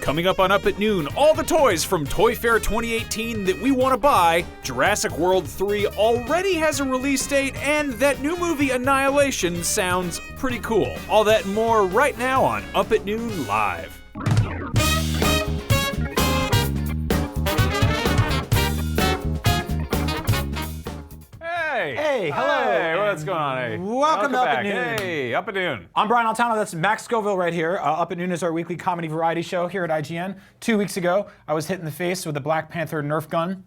Coming up on Up at Noon, all the toys from Toy Fair 2018 that we want to buy. Jurassic World 3 already has a release date, and that new movie Annihilation sounds pretty cool. All that and more right now on Up at Noon Live. Hey, hello. Hey, what's going on? Hey. Welcome to Up at Noon. Hey, Up at Noon. I'm Brian Altano, that's Max Scoville right here. Up at Noon is our weekly comedy variety show here at IGN. 2 weeks ago, I was hit in the face with a Black Panther Nerf gun.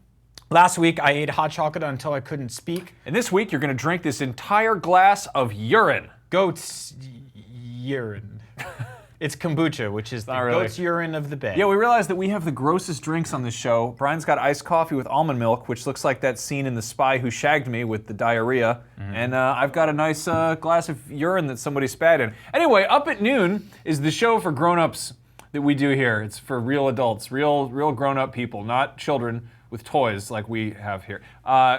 Last week, I ate hot chocolate until I couldn't speak. And this week, you're going to drink this entire glass of urine. Goat's urine. It's kombucha, which is the goat's urine of the bay. Yeah, we realized that we have the grossest drinks on this show. Brian's got iced coffee with almond milk, which looks like that scene in The Spy Who Shagged Me with the diarrhea. And I've got a nice glass of urine that somebody spat in. Anyway, Up at Noon is the show for grown-ups that we do here. It's for real adults, real grown-up people, not children with toys like we have here.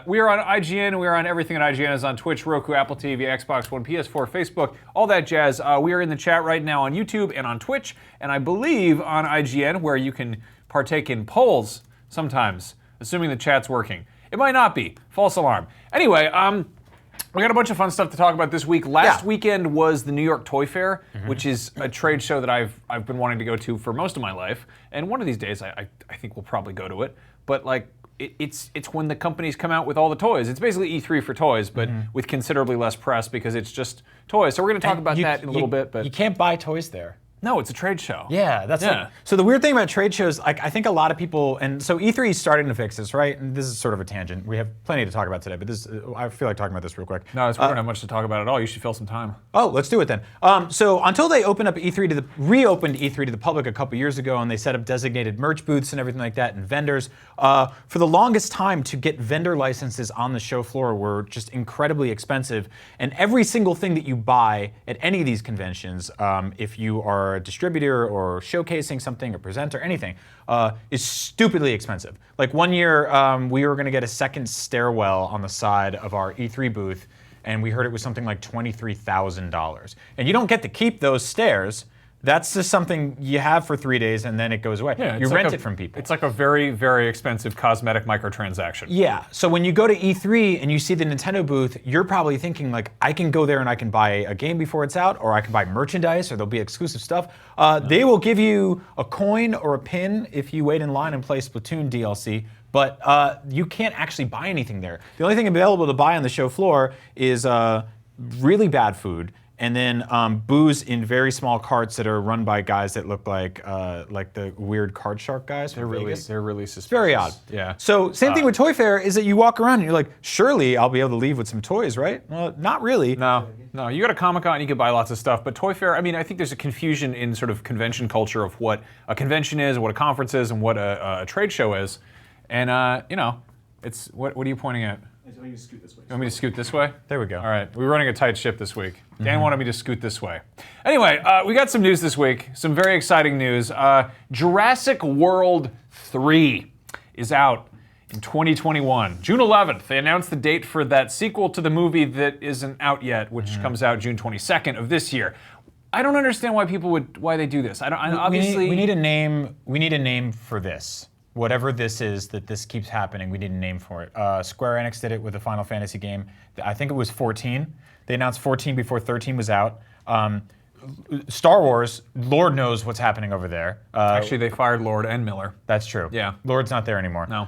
We are on IGN, we are on everything at IGN is on Twitch, Roku, Apple TV, Xbox One, PS4, Facebook, all that jazz. We are in the chat right now on YouTube and on Twitch, and I believe on IGN, where you can partake in polls sometimes, assuming the chat's working. It might not be. False alarm. Anyway, we got a bunch of fun stuff to talk about this week. Last weekend was the New York Toy Fair, which is a trade show that I've been wanting to go to for most of my life, and one of these days I think we'll probably go to it. But like, it's when the companies come out with all the toys. It's basically E3 for toys, but with considerably less press because it's just toys. So we're going to talk about that in a little bit. But you can't buy toys there. No, it's a trade show. Yeah, that's it. So the weird thing about trade shows, like I think a lot of people, and so E3 is starting to fix this, right? And this is sort of a tangent. We have plenty to talk about today, but this, I feel like talking about this real quick. No, we don't have much to talk about at all. You should fill some time. Oh, let's do it then. So until they opened up reopened E3 to the public a couple years ago, and they set up designated merch booths and everything like that, and vendors, for the longest time to get vendor licenses on the show floor were just incredibly expensive. And every single thing that you buy at any of these conventions, if you are a distributor or showcasing something or presenter, anything, is stupidly expensive. Like one year, we were gonna get a second stairwell on the side of our E3 booth, and we heard it was something like $23,000. And you don't get to keep those stairs. That's just something you have for 3 days and then it goes away. Yeah, you rent it from people. It's like a very, very expensive cosmetic microtransaction. Yeah, so when you go to E3 and you see the Nintendo booth, you're probably thinking like, I can go there and I can buy a game before it's out, or I can buy merchandise, or there'll be exclusive stuff. They will give you a coin or a pin if you wait in line and play Splatoon DLC, but you can't actually buy anything there. The only thing available to buy on the show floor is really bad food, and then booze in very small carts that are run by guys that look like the weird card shark guys. They're really suspicious. Very odd. Yeah. So same thing with Toy Fair is that you walk around and you're like, surely I'll be able to leave with some toys, right? Well, not really. No. You go to Comic-Con, you can buy lots of stuff, but Toy Fair, I mean, I think there's a confusion in sort of convention culture of what a convention is, what a conference is, and what a trade show is. And it's what are you pointing at? I want you to scoot this way. You want me to scoot this way? There we go. All right, we're running a tight ship this week. Dan wanted me to scoot this way. Anyway, we got some news this week, some very exciting news. Jurassic World 3 is out in 2021. June 11th, they announced the date for that sequel to the movie that isn't out yet, which comes out June 22nd of this year. I don't understand why they do this. Obviously we need a name. We need a name for this. Whatever this is that this keeps happening, we need a name for it. Square Enix did it with the Final Fantasy game. I think it was 14. They announced 14 before 13 was out. Star Wars, Lord knows what's happening over there. Actually, they fired Lord and Miller. That's true. Yeah. Lord's not there anymore. No.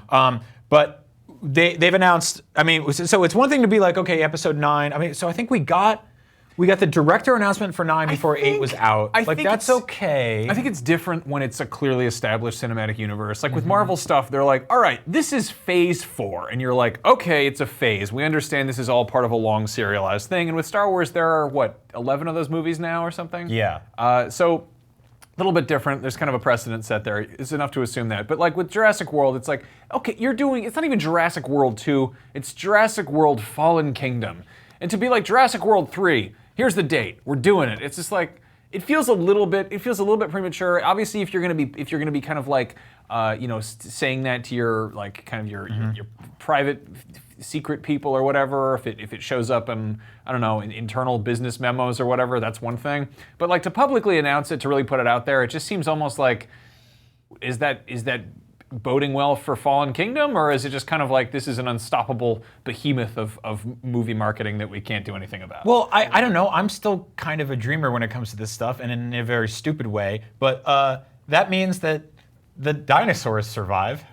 But they've announced, I mean, so it's one thing to be like, okay, episode 9. I mean, so I think we got the director announcement for 9 before 8 was out. I think that's okay. I think it's different when it's a clearly established cinematic universe. Like with Marvel stuff, they're like, all right, this is phase 4. And you're like, okay, it's a phase. We understand this is all part of a long serialized thing. And with Star Wars, there are, 11 of those movies now or something? Yeah. So a little bit different. There's kind of a precedent set there. It's enough to assume that. But like with Jurassic World, it's like, okay, it's not even Jurassic World 2. It's Jurassic World Fallen Kingdom. And to be like Jurassic World 3, here's the date. We're doing it. It's just like it feels a little bit premature. Obviously, if you're gonna be kind of like saying that to your like kind of your private secret people or whatever, if it shows up in I don't know in internal business memos or whatever, that's one thing. But like to publicly announce it, to really put it out there, it just seems almost like is that boding well for Fallen Kingdom, or is it just kind of like this is an unstoppable behemoth of movie marketing that we can't do anything about? Well, I don't know. I'm still kind of a dreamer when it comes to this stuff, and in a very stupid way. But that means that the dinosaurs survive.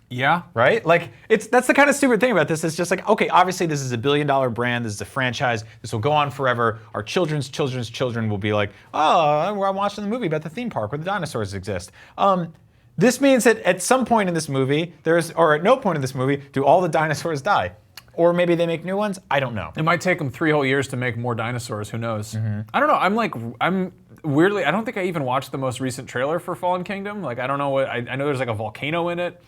Yeah. Right? Like, that's the kind of stupid thing about this. It's just like, okay, obviously this is a billion-dollar brand. This is a franchise. This will go on forever. Our children's children will be like, oh, I'm watching the movie about the theme park where the dinosaurs exist. This means that at some point in this movie, or at no point in this movie, do all the dinosaurs die. Or maybe they make new ones. I don't know. It might take them 3 whole years to make more dinosaurs. Who knows? I don't know. I'm weirdly, I don't think I even watched the most recent trailer for Fallen Kingdom. Like, I don't know what, I know there's like a volcano in it.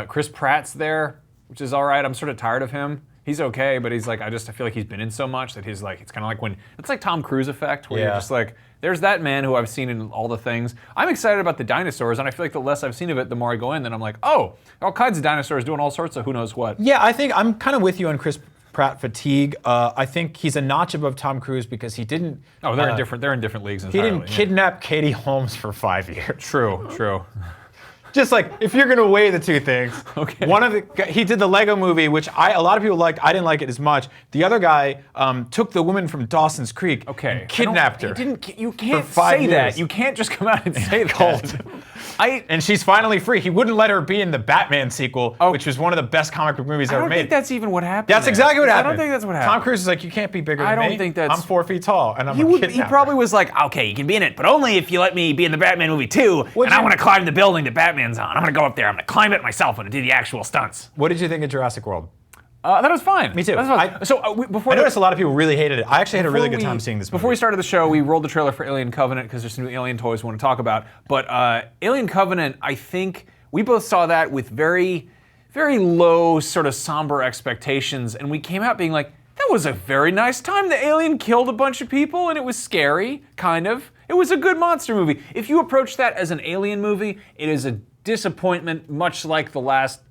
Chris Pratt's there, which is all right. I'm sort of tired of him. He's okay, but he's like, I feel like he's been in so much that he's like, it's kind of like when, it's like Tom Cruise effect, where you're just like, there's that man who I've seen in all the things. I'm excited about the dinosaurs, and I feel like the less I've seen of it, the more I go in, then I'm like, oh, all kinds of dinosaurs doing all sorts of who knows what. Yeah, I think I'm kind of with you on Chris Pratt fatigue. I think he's a notch above Tom Cruise because he didn't. Oh, they're in different leagues entirely. He didn't kidnap Katie Holmes for 5 years. True. Just like, if you're gonna weigh the two things, okay. He did the Lego movie, which a lot of people liked. I didn't like it as much. The other guy took the woman from Dawson's Creek, and kidnapped her. You can't for 5 say years. that. You can't just come out and say that. And she's finally free. He wouldn't let her be in the Batman sequel, which was one of the best comic book movies ever made. I don't think that's even what happened. That's exactly what happened. I don't think that's what happened. Tom Cruise is like, you can't be bigger than me. I don't think that's. I'm 4 feet tall, and I'm a kidnapper. He probably was like, okay, you can be in it, but only if you let me be in the Batman movie too. And I want to climb the building that Batman's on. I'm gonna go up there. I'm gonna climb it myself and do the actual stunts. What did you think of Jurassic World? That was fine. Me too. I noticed a lot of people really hated it. I actually had a really good time seeing this movie. Before we started the show, we rolled the trailer for Alien Covenant because there's some new Alien toys we want to talk about. But Alien Covenant, I think we both saw that with very, very low, sort of somber expectations, and we came out being like, that was a very nice time. The alien killed a bunch of people, and it was scary, kind of. It was a good monster movie. If you approach that as an Alien movie, it is a disappointment, much like the last,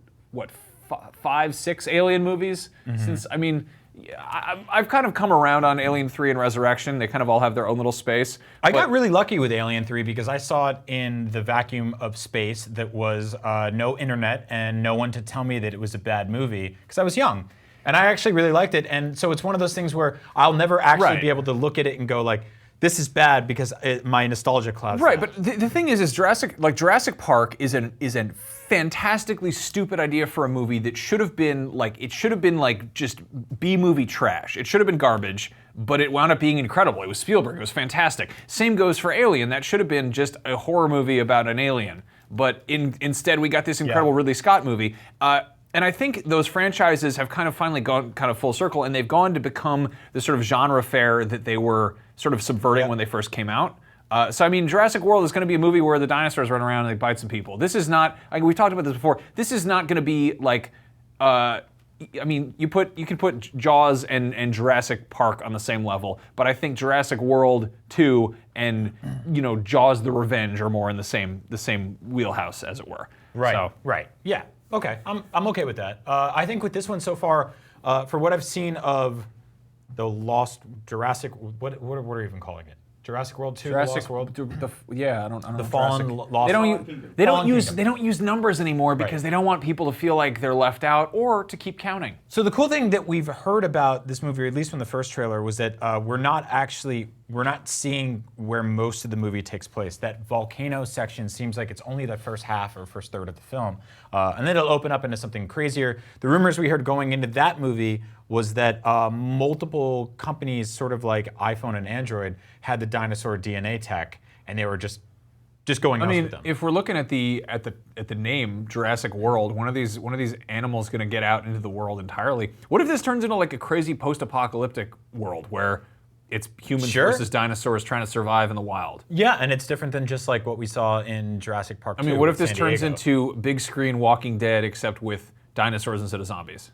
5, 6 Alien movies. Since, I've kind of come around on Alien 3 and Resurrection. They kind of all have their own little space. I got really lucky with Alien 3 because I saw it in the vacuum of space that was no internet and no one to tell me that it was a bad movie because I was young. And I actually really liked it. And so it's one of those things where I'll never actually be able to look at it and go like, this is bad because my nostalgia clouds. Right, but the thing is Jurassic Park is a fantastically stupid idea for a movie that should have been like just B-movie trash. It should have been garbage, but it wound up being incredible. It was Spielberg. It was fantastic. Same goes for Alien. That should have been just a horror movie about an alien, but instead we got this incredible Ridley Scott movie. And I think those franchises have kind of finally gone kind of full circle, and they've gone to become the sort of genre fare that they were sort of subverting when they first came out. So Jurassic World is going to be a movie where the dinosaurs run around and they bite some people. This is not, like we've talked about this before, this is not going to be like, you can put Jaws and Jurassic Park on the same level, but I think Jurassic World 2 and Jaws: The Revenge are more in the same wheelhouse, as it were. Right. So. Right. Yeah. Okay. I'm okay with that. I think with this one so far, for what I've seen of the Lost Jurassic, what are you even calling it? Jurassic World 2, Lost World. I don't know. The Fallen Lost. They don't use numbers anymore because they don't want people to feel like they're left out or to keep counting. So the cool thing that we've heard about this movie, or at least from the first trailer, was that we're not seeing where most of the movie takes place. That volcano section seems like it's only the first half or first third of the film, and then it'll open up into something crazier. The rumors we heard going into that movie was that multiple companies, sort of like iPhone and Android, had the dinosaur DNA tech, and they were just going nuts with them. If we're looking at the name Jurassic World, one of these animals going to get out into the world entirely. What if this turns into like a crazy post-apocalyptic world where it's humans versus dinosaurs trying to survive in the wild? Yeah, and it's different than just like what we saw in Jurassic Park 2. What if this turns into big screen Walking Dead except with dinosaurs instead of zombies?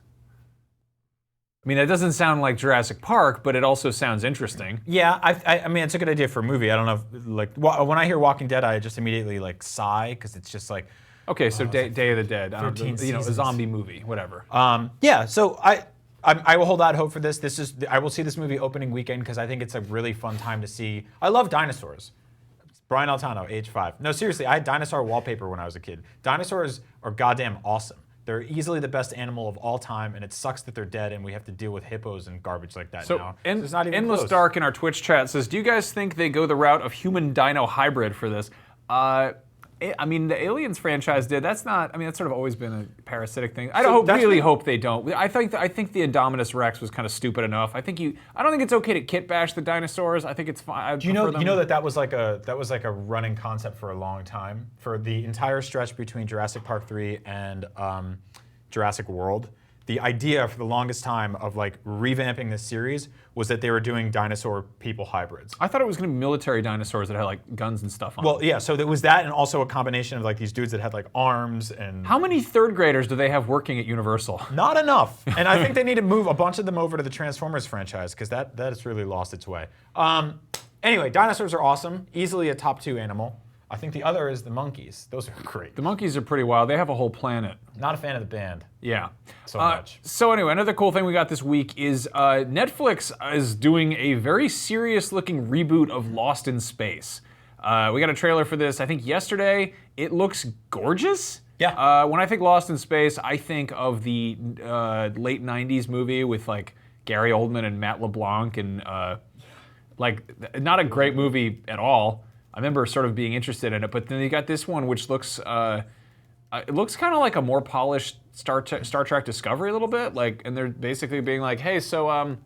That doesn't sound like Jurassic Park, but it also sounds interesting. Yeah, it's a good idea for a movie. I don't know, if, when I hear Walking Dead, I just immediately so because it's just like. Okay, so Day of the Dead, a zombie movie, whatever. Yeah, so I will hold out hope for this. I will see this movie opening weekend because I think it's a really fun time to see. I love dinosaurs. Brian Altano, age 5. No, seriously, I had dinosaur wallpaper when I was a kid. Dinosaurs are goddamn awesome. They're easily the best animal of all time, and it sucks that they're dead, and we have to deal with hippos and garbage like that now. It's not even Endless close. Dark in our Twitch chat says, do you guys think they go the route of human-dino hybrid for this? I mean, the Aliens franchise did. That's not. I mean, that's sort of always been a parasitic thing. I really hope they don't. I think the Indominus Rex was kind of stupid enough. I don't think it's okay to kit bash the dinosaurs. I think it's fine. You know that was like a running concept for a long time, for the entire stretch between Jurassic Park 3 and Jurassic World. The idea for the longest time of like revamping this series was that they were doing dinosaur people hybrids. I thought it was going to be military dinosaurs that had like guns and stuff on them. Well, yeah, so there was that, and also a combination of like these dudes that had like arms and... How many third graders do they have working at Universal? Not enough. And I think they need to move a bunch of them over to the Transformers franchise, because that has really lost its way. Anyway, dinosaurs are awesome. Easily a top 2 animal. I think the other is the monkeys. Those are great. The monkeys are pretty wild. They have a whole planet. Not a fan of the band. Yeah. So much. So anyway, another cool thing we got this week is Netflix is doing a very serious-looking reboot of Lost in Space. We got a trailer for this, I think yesterday. It looks gorgeous. Yeah. When I think Lost in Space, I think of the late 90s movie with like Gary Oldman and Matt LeBlanc, and like not a great movie at all. I remember sort of being interested in it, but then you got this one, which looks it looks kind of like a more polished Star Trek Discovery a little bit, like, and they're basically being like, hey, so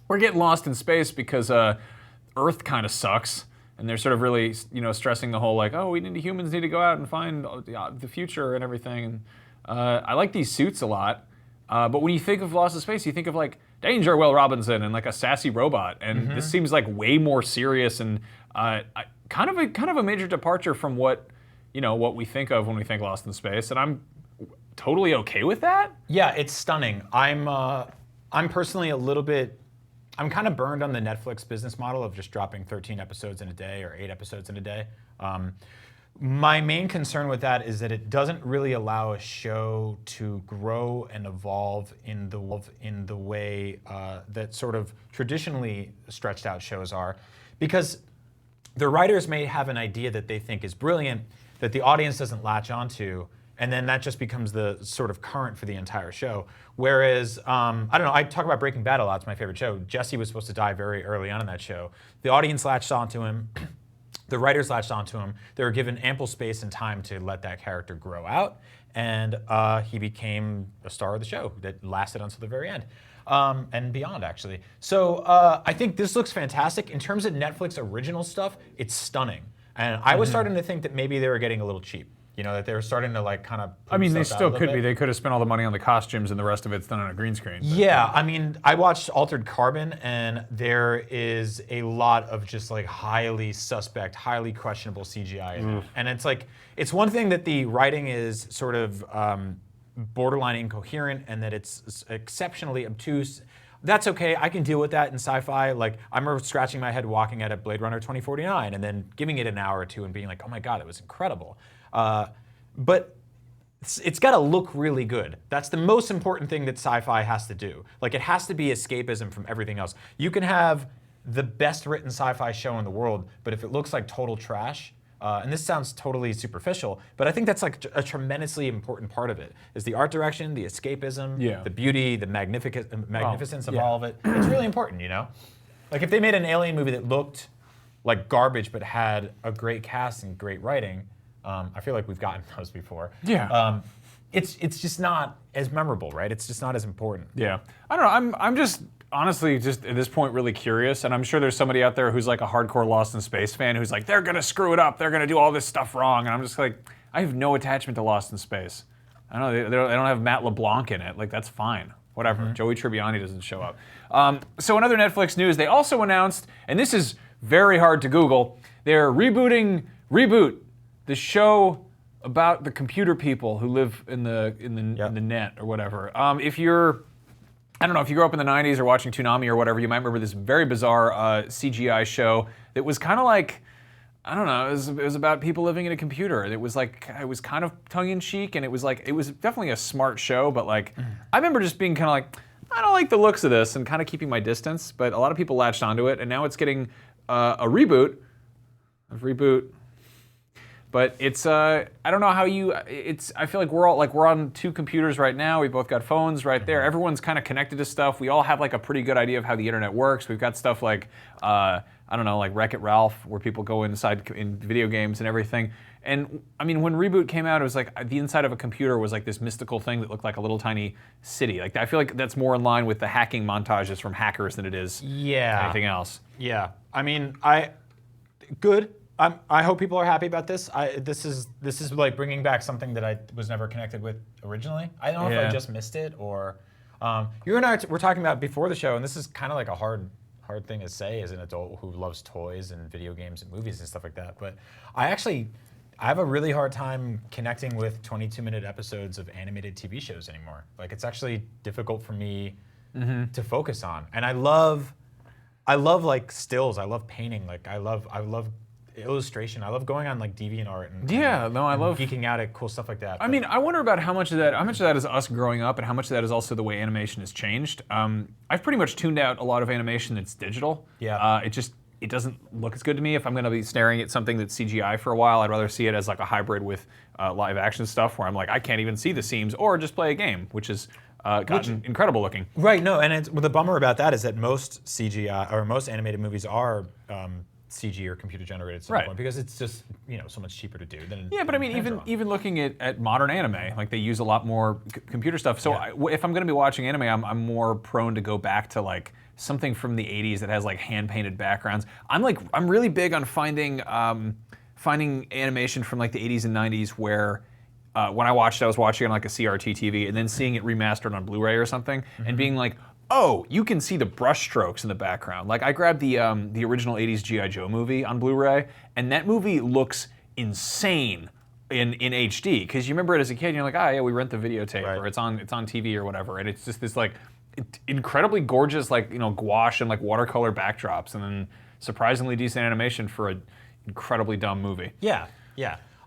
we're getting lost in space because Earth kind of sucks, and they're sort of really, stressing the whole like, oh, humans need to go out and find the future and everything. And I like these suits a lot, but when you think of Lost in Space, you think of like Danger, Will Robinson, and like a sassy robot, and this seems like way more serious and kind of a major departure from what we think of when we think Lost in Space, and I'm totally okay with that. Yeah, it's stunning. I'm personally I'm kind of burned on the Netflix business model of just dropping 13 episodes in a day or 8 episodes in a day. My main concern with that is that it doesn't really allow a show to grow and evolve in the way that sort of traditionally stretched out shows are, because the writers may have an idea that they think is brilliant that the audience doesn't latch onto, and then that just becomes the sort of current for the entire show. Whereas, I don't know, I talk about Breaking Bad a lot, it's my favorite show. Jesse was supposed to die very early on in that show. The audience latched onto him, the writers latched onto him, they were given ample space and time to let that character grow out, and he became a star of the show that lasted until the very end. And beyond, actually. So I think this looks fantastic. In terms of Netflix original stuff, it's stunning. And I was starting to think that maybe they were getting a little cheap. That they were starting to like kind of... I mean, they still could be. They could have spent all the money on the costumes and the rest of it's done on a green screen. Yeah, I mean, I watched Altered Carbon, and there is a lot of just like highly suspect, highly questionable CGI in it. And it's like, it's one thing that the writing is sort of borderline incoherent and that it's exceptionally obtuse. That's okay, I can deal with that in sci-fi. Like, I remember scratching my head walking at a Blade Runner 2049 and then giving it an hour or two and being like, oh my God, it was incredible. But it's got to look really good. That's the most important thing that sci-fi has to do. Like, it has to be escapism from everything else. You can have the best written sci-fi show in the world, but if it looks like total trash, and this sounds totally superficial, but I think that's like a tremendously important part of it, is the art direction, the escapism, the beauty, the magnificence of all of it. It's really important, Like, if they made an Alien movie that looked like garbage but had a great cast and great writing, I feel like we've gotten those before. Yeah. It's just not as memorable, right? It's just not as important. Yeah. I don't know. I'm just honestly just at this point really curious, and I'm sure there's somebody out there who's like a hardcore Lost in Space fan who's like, they're gonna screw it up, they're gonna do all this stuff wrong, and I'm just like, I have no attachment to Lost in Space. I don't know, they don't have Matt LeBlanc in it. Like, that's fine. Whatever. Joey Tribbiani doesn't show up. So in other Netflix news, they also announced, and this is very hard to Google, they're rebooting Reboot, the show about the computer people who live in the net or whatever. I don't know, if you grew up in the 90s or watching Toonami or whatever, you might remember this very bizarre CGI show that was kind of like, I don't know, it was about people living in a computer. It was kind of tongue-in-cheek, and it was definitely a smart show, but like, I remember just being kind of like, I don't like the looks of this, and kind of keeping my distance, but a lot of people latched onto it, and now it's getting a reboot. of Reboot. But it's I don't know how you. I feel like we're on two computers right now. We both got phones right there. Everyone's kind of connected to stuff. We all have like a pretty good idea of how the internet works. We've got stuff like I don't know, like Wreck-It Ralph, where people go inside in video games and everything. And I mean, when Reboot came out, it was like the inside of a computer was like this mystical thing that looked like a little tiny city. Like I feel like that's more in line with the hacking montages from hackers than it is anything else. Yeah. I mean, good. I hope people are happy about this. This is like bringing back something that I was never connected with originally. I don't know if I just missed it or you and I were talking about before the show, and this is kind of like a hard thing to say as an adult who loves toys and video games and movies and stuff like that. But I have a really hard time connecting with 22-minute episodes of animated TV shows anymore. Like it's actually difficult for me to focus on. And I love like stills. I love painting. Like I love illustration. I love going on like DeviantArt and I love geeking out at cool stuff like that. I mean, I wonder about how much of that is us growing up, and how much of that is also the way animation has changed. I've pretty much tuned out a lot of animation that's digital. Yeah. It doesn't look as good to me. If I'm going to be staring at something that's CGI for a while, I'd rather see it as like a hybrid with live action stuff, where I'm like, I can't even see the seams, or just play a game, which is gotten incredible looking. Right. No, and the bummer about that is that most CGI or most animated movies are CG or computer generated at some point, because it's just so much cheaper to do than but I mean even looking at modern anime, like they use a lot more computer stuff. So if I'm going to be watching anime, I'm more prone to go back to like something from the 80s that has like hand painted backgrounds. I'm really big on finding animation from like the 80s and 90s where when I watched it, I was watching on like a CRT TV and then seeing it remastered on Blu-ray or something and being like, oh, you can see the brush strokes in the background. Like I grabbed the original 80s G.I. Joe movie on Blu-ray, and that movie looks insane in HD, because you remember it as a kid and you're like, we rent the videotape, or it's on TV or whatever, and it's just this like incredibly gorgeous like gouache and like watercolor backdrops, and then surprisingly decent animation for an incredibly dumb movie. Yeah.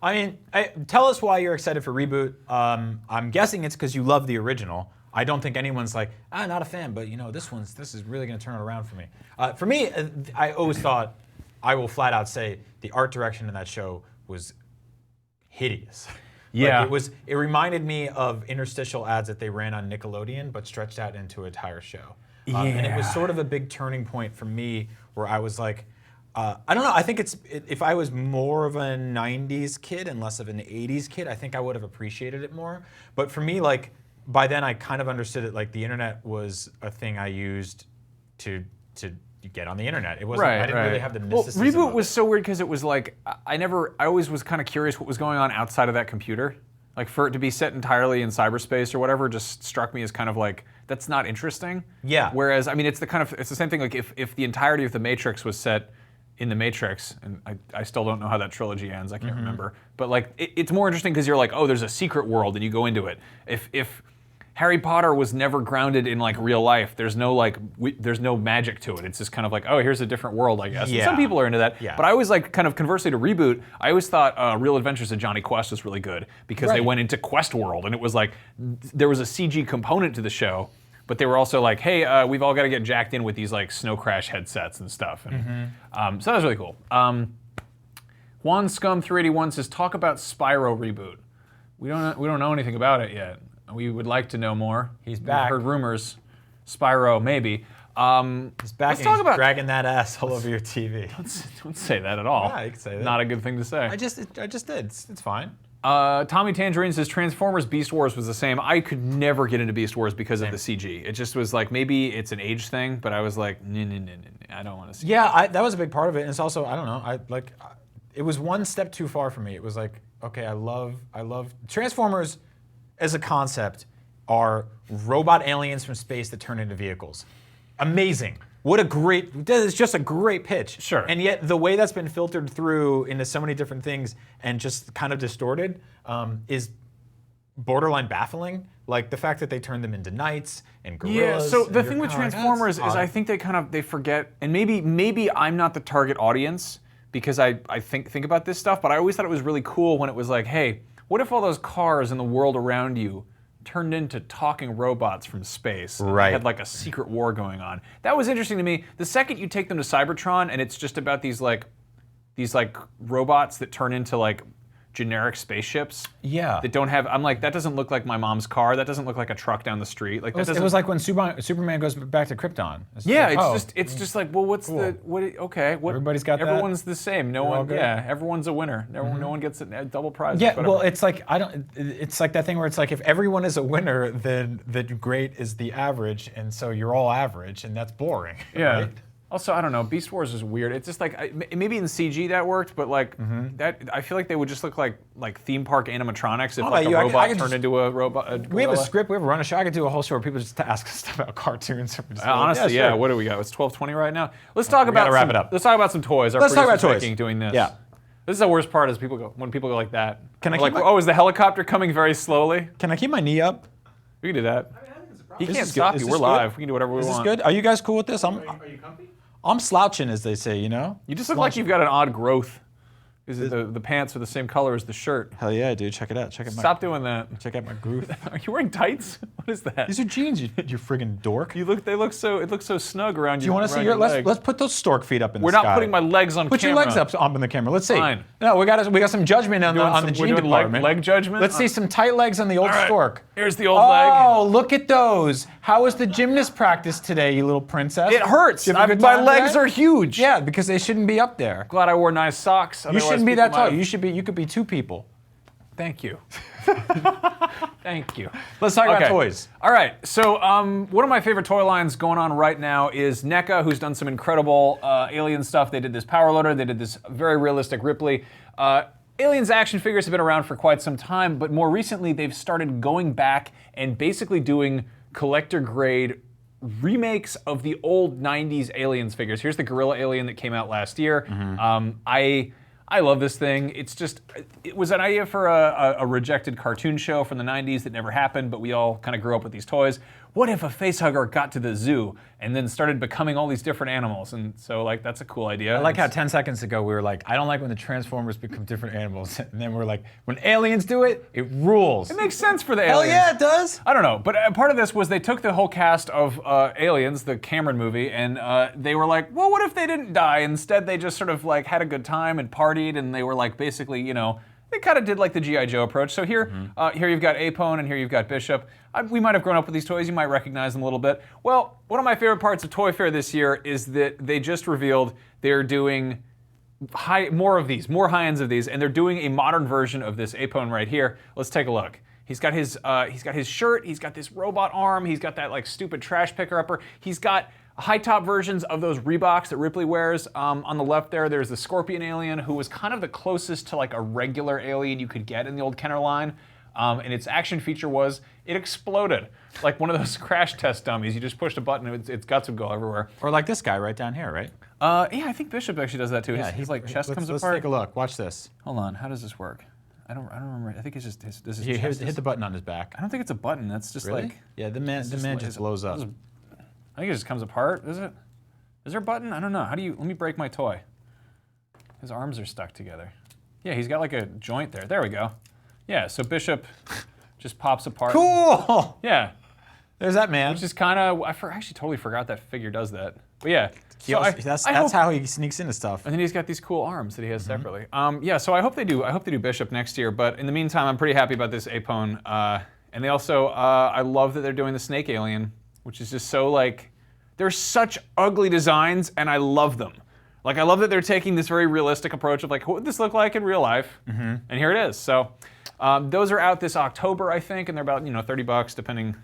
I mean, tell us why you're excited for Reboot. I'm guessing it's because you love the original. I don't think anyone's like, not a fan, but this is really going to turn it around for me. For me, I always thought, I will flat out say, the art direction in that show was hideous. Yeah. Like it reminded me of interstitial ads that they ran on Nickelodeon, but stretched out into an entire show. And it was sort of a big turning point for me, where I was like, I don't know. I think if I was more of a 90s kid and less of an 80s kid, I think I would have appreciated it more. But for me, like, by then I kind of understood it, like the internet was a thing I used to get on the internet. It wasn't, I didn't really have the mysticism. Reboot was so weird because it was like, I always was kind of curious what was going on outside of that computer. Like for it to be set entirely in cyberspace or whatever just struck me as kind of like, that's not interesting. Yeah. Whereas, I mean, it's the same thing, like if the entirety of the Matrix was set in the Matrix, and I still don't know how that trilogy ends, I can't remember. But like, it's more interesting because you're like, oh, there's a secret world and you go into it. If Harry Potter was never grounded in like real life, there's no magic to it. It's just kind of like, oh, here's a different world, I guess. Yeah. And some people are into that. Yeah. But I always like, kind of conversely to Reboot, I always thought Real Adventures of Johnny Quest was really good because they went into Quest World, and it was like, there was a CG component to the show, but they were also like, hey, we've all got to get jacked in with these like Snow Crash headsets and stuff. And, so that was really cool. Juan Scum 381 says, talk about Spyro Reboot. We don't know anything about it yet. We would like to know more. He's back. We've heard rumors. Spyro, maybe. He's back. Let's talk about dragging that ass all over your TV. Don't say that at all. Yeah, you can say that. Not a good thing to say. I just did. It's fine. Tommy Tangerine says Transformers Beast Wars was the same. I could never get into Beast Wars because of the CG. It just was like, maybe it's an age thing, but I was like, I don't want to see it. Yeah, that was a big part of it. And it's also, I don't know, it was one step too far for me. It was like, okay, I love Transformers as a concept are robot aliens from space that turn into vehicles. Amazing. It's just a great pitch. Sure. And yet the way that's been filtered through into so many different things and just kind of distorted is borderline baffling. Like the fact that they turned them into knights and gorillas. Yeah, so the thing with Transformers is I think they forget, and maybe I'm not the target audience because I think about this stuff, but I always thought it was really cool when it was like, hey, what if all those cars in the world around you turned into talking robots from space? Right. They had like a secret war going on. That was interesting to me. The second you take them to Cybertron and it's just about these like these like robots that turn into like generic spaceships. Yeah. That don't have. I'm like, that doesn't look like my mom's car. That doesn't look like a truck down the street. Like It was like when Superman goes back to Krypton. It's just like, well, what's the what? Okay, what? Everybody's got that? Everyone's the same. No one. Yeah, everyone's a winner. No one gets a double prize. Yeah, well, it's like it's like that thing where it's like if everyone is a winner, then the great is the average, and so you're all average, and that's boring. Yeah. Right? Also, I don't know. Beast Wars is weird. It's just like maybe in CG that worked, but like that, I feel like they would just look like theme park animatronics if like a robot turned into a robot. We have a script. We have a run a show. I could do a whole show where people just ask us stuff about cartoons. Honestly, yeah. What do we got? It's 12:20 right now. Let's talk about. Wrap it up. Let's talk about some toys. Let's talk about toys. Doing this. Yeah. This is the worst part. Is when people go like that. Can I like, oh, is the helicopter coming very slowly? Can I keep my knee up? We can do that. He This can't is stop good. you. Is We're this live. good? We can do whatever we Is this want. good? Are you guys cool with this? Are you comfy? I'm slouching, as they say. You know. You just look like you've got an odd growth. Is it the pants are the same color as the shirt? Hell yeah, dude. Check it out. Stop doing that. Check out my groove. Are you wearing tights? What is that? These are jeans, you friggin' dork. They look so snug around you. Do you want to see your? Let's put those stork feet up in We're the sky. not putting my legs on Put camera. your legs up in the camera. Let's see. Fine. No, we got some judgment on the We're jean doing department. leg judgment? Let's see some tight legs on the old All right. stork. Here's the old leg. Oh, look at those. How was the gymnast practice today, you little princess? It hurts. Did you have a good My time legs today? are huge. Yeah, because they shouldn't be up there. Glad I wore nice socks. You otherwise shouldn't be people that tall. might have- You could be two people. Thank you. Thank you. Let's talk about toys. All right. So one of my favorite toy lines going on right now is NECA, who's done some incredible Alien stuff. They did this Power Loader. They did this very realistic Ripley. Aliens action figures have been around for quite some time, but more recently they've started going back and basically doing collector-grade remakes of the old 90s Aliens figures. Here's the Gorilla Alien that came out last year. I love this thing. It was an idea for a rejected cartoon show from the 90s that never happened, but we all kind of grew up with these toys. What if a facehugger got to the zoo and then started becoming all these different animals? And so, like, that's a cool idea. I like how 10 seconds ago we were like, I don't like when the Transformers become different animals. And then we're like, when aliens do it, it rules. It makes sense for the Hell aliens. yeah, it does. I don't know, but part of this was they took the whole cast of Aliens, the Cameron movie, and they were like, well, what if they didn't die? Instead, they just sort of like had a good time and partied, and they were like basically, you know, they kind of did like the G.I. Joe approach. So here, here you've got Apone and here you've got Bishop. We might have grown up with these toys. You might recognize them a little bit. Well, one of my favorite parts of Toy Fair this year is that they just revealed they're doing more high-ends of these, and they're doing a modern version of this Apone right here. Let's take a look. He's got his shirt. He's got this robot arm. He's got that like stupid trash picker upper. He's got high top versions of those Reeboks that Ripley wears. On the left there's the Scorpion Alien, who was kind of the closest to like a regular alien you could get in the old Kenner line. And its action feature was it exploded like one of those crash test dummies. You just pushed a button and its guts would go everywhere. Or like this guy right down here, right? Yeah, I think Bishop actually does that too. His like chest comes Let's apart. take a look. Watch this. Hold on, how does this work? I don't remember. I think it's just this is Hit the button on his back. I don't think it's a button. That's just Really? like Yeah, the man just blows up. I think it just comes apart. Is it? Is there a button? I don't know. How do you? Let me break my toy. His arms are stuck together. Yeah, he's got like a joint there. There we go. Yeah. So Bishop just pops apart. Cool. Yeah. There's that man. Which is kind of. I actually totally forgot that figure does that. But yeah. So That's how he sneaks into stuff. And then he's got these cool arms that he has separately. Yeah, so I hope they do Bishop next year. But in the meantime, I'm pretty happy about this Apone. And they also, I love that they're doing the Snake Alien, which is just so like, they're such ugly designs, and I love them. Like, I love that they're taking this very realistic approach of like, what would this look like in real life? And here it is. So those are out this October, I think, and they're about $30 depending,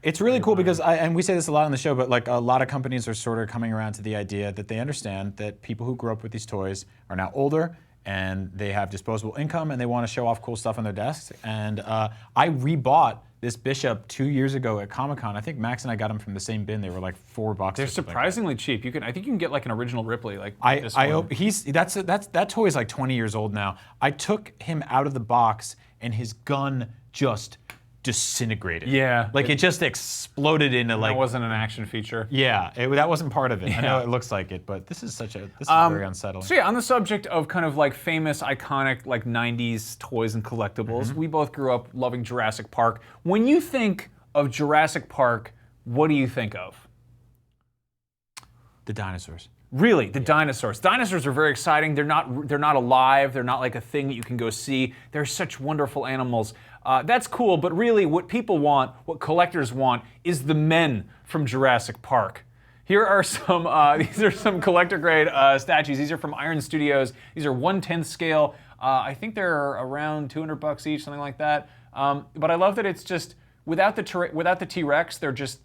It's really cool because, and we say this a lot on the show, but like a lot of companies are sort of coming around to the idea that they understand that people who grew up with these toys are now older and they have disposable income and they want to show off cool stuff on their desks. And I rebought this Bishop 2 years ago at Comic-Con. I think Max and I got them from the same bin. They were like $4. They're surprisingly cheap. I think you can get like an original Ripley. Like this I one. hope that toy is like 20 years old now. I took him out of the box and his gun just disintegrated. Yeah. Like it just exploded into like. That wasn't an action feature. Yeah, that wasn't part of it. Yeah. I know it looks like it, but this is very unsettling. So yeah, on the subject of kind of like famous, iconic, like 90s toys and collectibles, we both grew up loving Jurassic Park. When you think of Jurassic Park, what do you think of? The dinosaurs. Really, the dinosaurs. Dinosaurs are very exciting. They're not alive. They're not like a thing that you can go see. They're such wonderful animals. That's cool, but really what people want, what collectors want, is the men from Jurassic Park. Here are some, these are some collector grade statues. These are from Iron Studios. These are 1/10 scale. I think they're around $200 each, something like that. But I love that it's just, without the T-Rex, they're just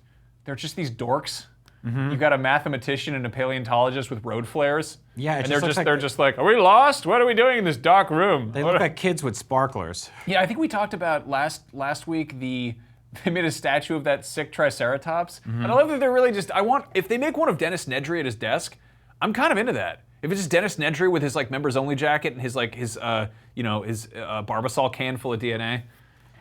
these dorks. Mm-hmm. You've got a mathematician and a paleontologist with road flares. Yeah, and they're just like, are we lost? What are we doing in this dark room? They look like kids with sparklers. Yeah, I think we talked about last week they made a statue of that sick Triceratops. Mm-hmm. And I love that they're really just, if they make one of Dennis Nedry at his desk, I'm kind of into that. If it's just Dennis Nedry with his like members only jacket and his Barbasol can full of DNA.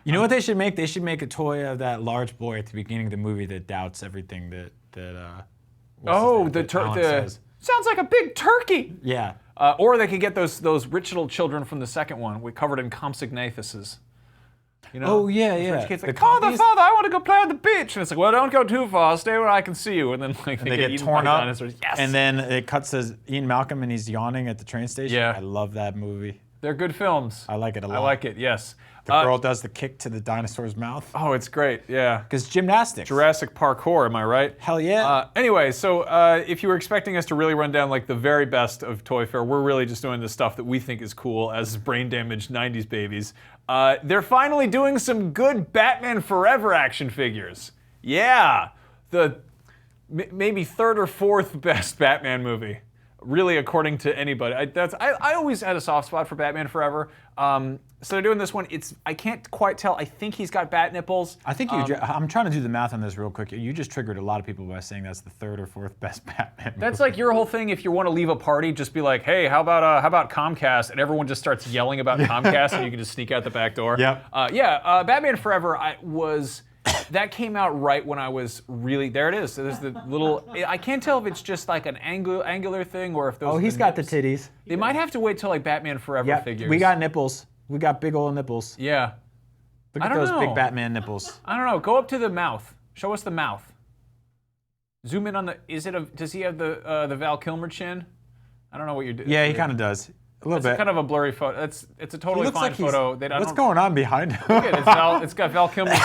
You know what they should make? They should make a toy of that large boy at the beginning of the movie that doubts everything that sounds like a big turkey. Yeah. Or they could get those rich little children from the second one, we covered in compsognathuses. You know? Oh yeah, yeah. Rich kids like, father, I want to go play on the beach, and it's like, well, don't go too far, stay where I can see you, and then like they get torn up. Dinosaurs. Yes. And then it cuts to Ian Malcolm and he's yawning at the train station. Yeah. I love that movie. They're good films. I like it a lot. I like it. Yes. The girl does the kick to the dinosaur's mouth. Oh, it's great. Yeah. Because gymnastics. Jurassic parkour, am I right? Hell yeah. Anyway, so if you were expecting us to really run down like the very best of Toy Fair, we're really just doing the stuff that we think is cool as brain-damaged 90s babies. They're finally doing some good Batman Forever action figures. Yeah. The maybe third or fourth best Batman movie. Really, according to anybody. I always had a soft spot for Batman Forever. So they're doing this one. I can't quite tell. I think he's got bat nipples. I think I'm trying to do the math on this real quick. You just triggered a lot of people by saying that's the third or fourth best Batman movie. That's like your whole thing. If you want to leave a party, just be like, hey, how about Comcast? And everyone just starts yelling about Comcast, and you can just sneak out the back door. Yep. Batman Forever. That came out right when I was really, there it is. So there's the little, I can't tell if it's just like an angular thing or if those. Oh, he's got the titties. They might have to wait till like Batman Forever figures. We got nipples. We got big old nipples. Yeah. Look at those big Batman nipples. I don't know. Go up to the mouth. Show us the mouth. Zoom in on the, does he have the Val Kilmer chin? I don't know what you're doing. Yeah, he kind of does. A little bit. It's kind of a blurry photo. It's a totally fine photo. What's going on behind him? Look at it. It's got Val Kilmer's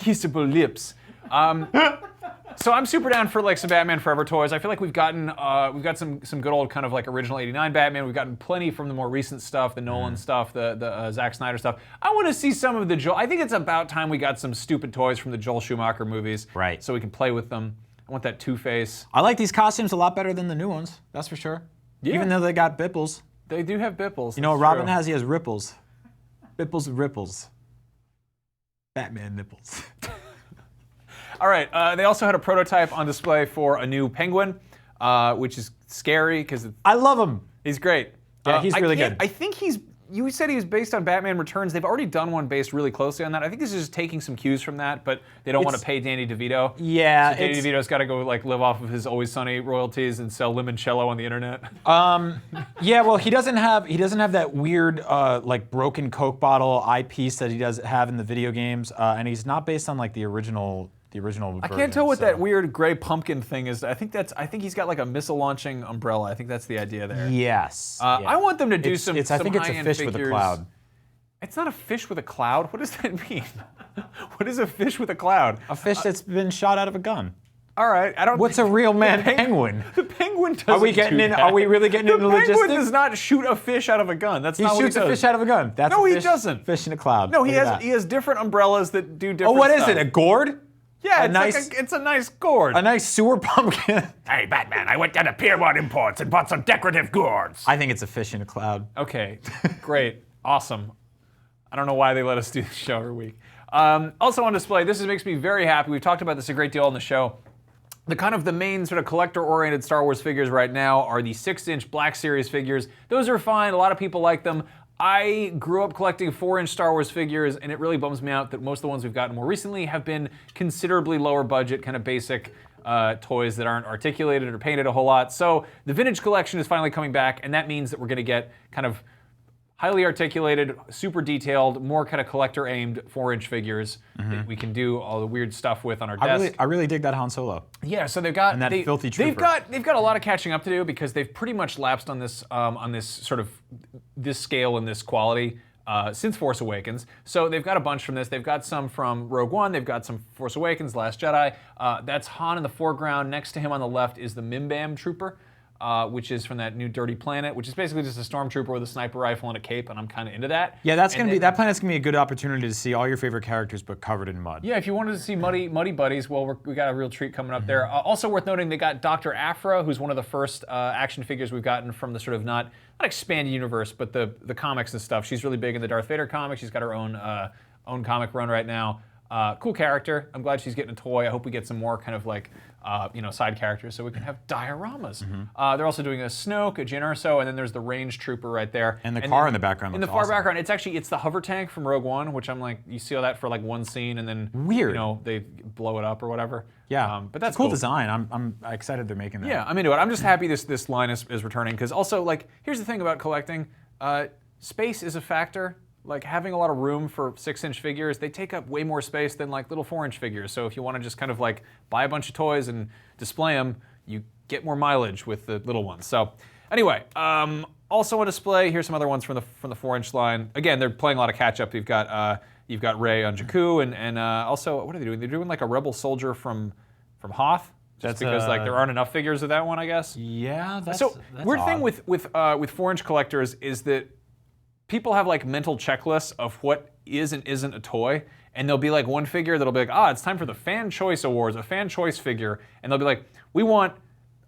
kissable lips. So I'm super down for like some Batman Forever toys. I feel like we've got some good old kind of like original '89 Batman. We've gotten plenty from the more recent stuff, the Nolan stuff, the Zack Snyder stuff. I want to see some of the Joel. I think it's about time we got some stupid toys from the Joel Schumacher movies, right? So we can play with them. I want that Two-Face. I like these costumes a lot better than the new ones. That's for sure. Yeah. Even though they got bipples. They do have bipples. You know what Robin has? He has ripples. Bipples and ripples. Batman nipples. All right, they also had a prototype on display for a new Penguin, which is scary because I love him. He's great. Yeah, he's really good. I think you said he was based on Batman Returns. They've already done one based really closely on that. I think this is just taking some cues from that, but they don't want to pay Danny DeVito. Yeah, so Danny DeVito's got to go like live off of his Always Sunny royalties and sell limoncello on the internet. Yeah, well, he doesn't have that weird like broken Coke bottle eyepiece that he does have in the video games, and he's not based on like the original version. I can't tell what that weird gray pumpkin thing is. I think he's got like a missile launching umbrella. I think that's the idea there. Yes. I want them to do some. I think it's a fish with a cloud. It's not a fish with a cloud. What does that mean? What is a fish with a cloud? A fish that's been shot out of a gun. All right, I don't. What's a real man penguin? The penguin doesn't. Are we getting in? Are we really getting into logistics? The penguin does not shoot a fish out of a gun. That's not what he does. He shoots a fish out of a gun. That's no, he doesn't. Fish in a cloud. No, he has different umbrellas that do different. Oh, what is stuff. it? A gourd? Yeah, it's a nice gourd. A nice sewer pumpkin. Hey, Batman, I went down to Pier 1 Imports and bought some decorative gourds. I think it's a fish in a cloud. Okay, great, awesome. I don't know why they let us do the show every week. Also on display, this makes me very happy. We've talked about this a great deal on the show. The main sort of collector-oriented Star Wars figures right now are the 6-inch Black Series figures. Those are fine. A lot of people like them. I grew up collecting 4-inch Star Wars figures, and it really bums me out that most of the ones we've gotten more recently have been considerably lower budget, kind of basic toys that aren't articulated or painted a whole lot. So the vintage collection is finally coming back, and that means that we're going to get kind of highly articulated, super detailed, more kind of collector-aimed 4-inch figures that we can do all the weird stuff with on our desk. I really dig that Han Solo. Yeah, so they've got And that filthy trooper. they've got a lot of catching up to do because they've pretty much lapsed on this sort of this scale and this quality since Force Awakens. So they've got a bunch from this. They've got some from Rogue One. They've got some Force Awakens, Last Jedi. That's Han in the foreground. Next to him on the left is the Mimbam trooper. Which is from that new Dirty Planet, which is basically just a stormtrooper with a sniper rifle and a cape, and I'm kind of into that. Yeah, that planet's gonna be a good opportunity to see all your favorite characters, but covered in mud. Yeah, if you wanted to see muddy buddies, well, we got a real treat coming up there. Also worth noting, they got Dr. Aphra, who's one of the first action figures we've gotten from the sort of not expanded universe, but the comics and stuff. She's really big in the Darth Vader comics. She's got her own comic run right now. Cool character. I'm glad she's getting a toy. I hope we get some more kind of like side characters so we can have dioramas. They're also doing a Snoke, a Jyn Erso, and then there's the range trooper right there. And the car in the background. In the far background, it's the hover tank from Rogue One, which I'm like, you see all that for like one scene, and then weird. They blow it up or whatever. Yeah, but that's it's a cool design. I'm excited they're making that. Yeah, I'm into it. I'm just happy this line is returning because also like here's the thing about collecting, space is a factor. Like having a lot of room for 6-inch figures, they take up way more space than like little 4-inch figures. So if you want to just kind of like buy a bunch of toys and display them, you get more mileage with the little ones. So anyway, also on display, here's some other ones from the 4-inch line. Again, they're playing a lot of catch up. You've got Rey on Jakku, and also what are they doing? They're doing like a rebel soldier from Hoth. Just because like there aren't enough figures of that one, I guess. Yeah, that's weird odd. thing with 4-inch collectors is that people have like mental checklists of what is and isn't a toy, and there'll be like one figure that'll be like, it's time for the Fan Choice Awards, a Fan Choice figure, and they'll be like, we want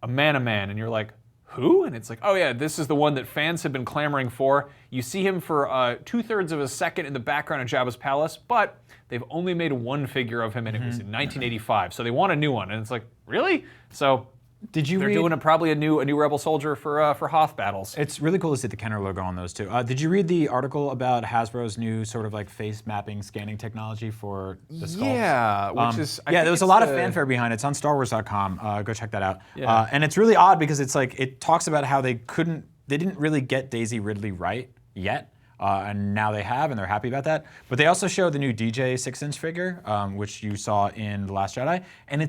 a Man-a-Man, and you're like, who? And it's like, oh yeah, this is the one that fans have been clamoring for. You see him for 2/3 of a second in the background of Jabba's palace, but they've only made one figure of him, and it was in 1985, so they want a new one, and it's like, really? So they're doing probably a new Rebel soldier for Hoth battles. It's really cool to see the Kenner logo on those too. Did you read the article about Hasbro's new sort of like face mapping scanning technology for the skulls? Yeah, which is there was a lot of fanfare behind it. It's on StarWars.com. Go check that out. Yeah. And it's really odd because it's like it talks about how they didn't really get Daisy Ridley right yet. And now they have, and they're happy about that. But they also showed the new DJ 6-inch figure, which you saw in The Last Jedi, and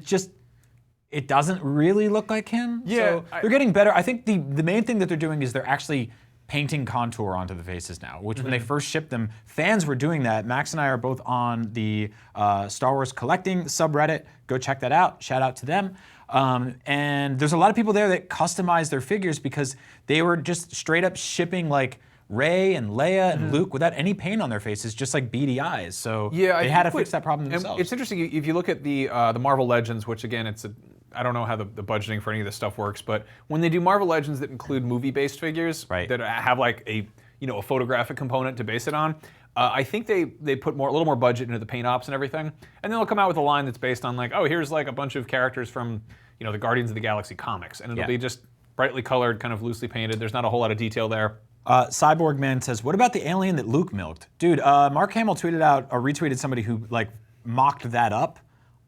it doesn't really look like him. Yeah, so they're getting better. I think the main thing that they're doing is they're actually painting contour onto the faces now, which when they first shipped them, fans were doing that. Max and I are both on the Star Wars Collecting subreddit. Go check that out. Shout out to them. And there's a lot of people there that customize their figures because they were just straight up shipping like Rey and Leia and Luke without any paint on their faces, just like beady eyes. So they had to fix that problem themselves. It's interesting if you look at the Marvel Legends, which again, I don't know how the budgeting for any of this stuff works, but when they do Marvel Legends that include movie-based figures that have like a photographic component to base it on, I think they put a little more budget into the paint ops and everything, and then they'll come out with a line that's based on like, oh, here's like a bunch of characters from the Guardians of the Galaxy comics, and it'll be just brightly colored, kind of loosely painted. There's not a whole lot of detail there. Cyborg Man says, what about the alien that Luke milked? Dude, Mark Hamill retweeted somebody who like mocked that up.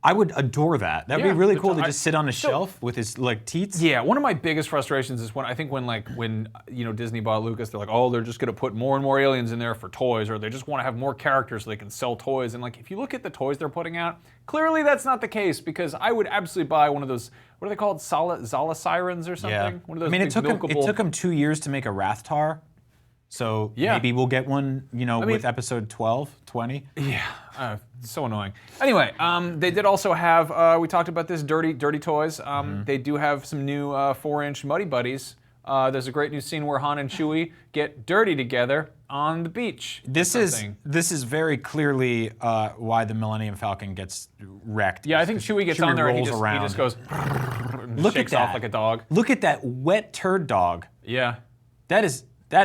I would adore that. That'd be really cool to just sit on a shelf with his like teats. Yeah, one of my biggest frustrations is when Disney bought Lucas, they're like, oh, they're just gonna put more and more aliens in there for toys, or they just want to have more characters so they can sell toys. And like, if you look at the toys they're putting out, clearly that's not the case, because I would absolutely buy one of those. What are they called? Zala Sirens or something? Yeah. One of those. I mean, it took them 2 years to make a Rathtar. So maybe we'll get one, with episode 12, 20. Yeah, so annoying. Anyway, they did also have, we talked about this, dirty toys. They do have some new 4-inch Muddy Buddies. There's a great new scene where Han and Chewie get dirty together on the beach. This is very clearly why the Millennium Falcon gets wrecked. Yeah, I think Chewie gets on there and he just goes and shakes off like a dog. Look at that wet turd dog. Yeah. That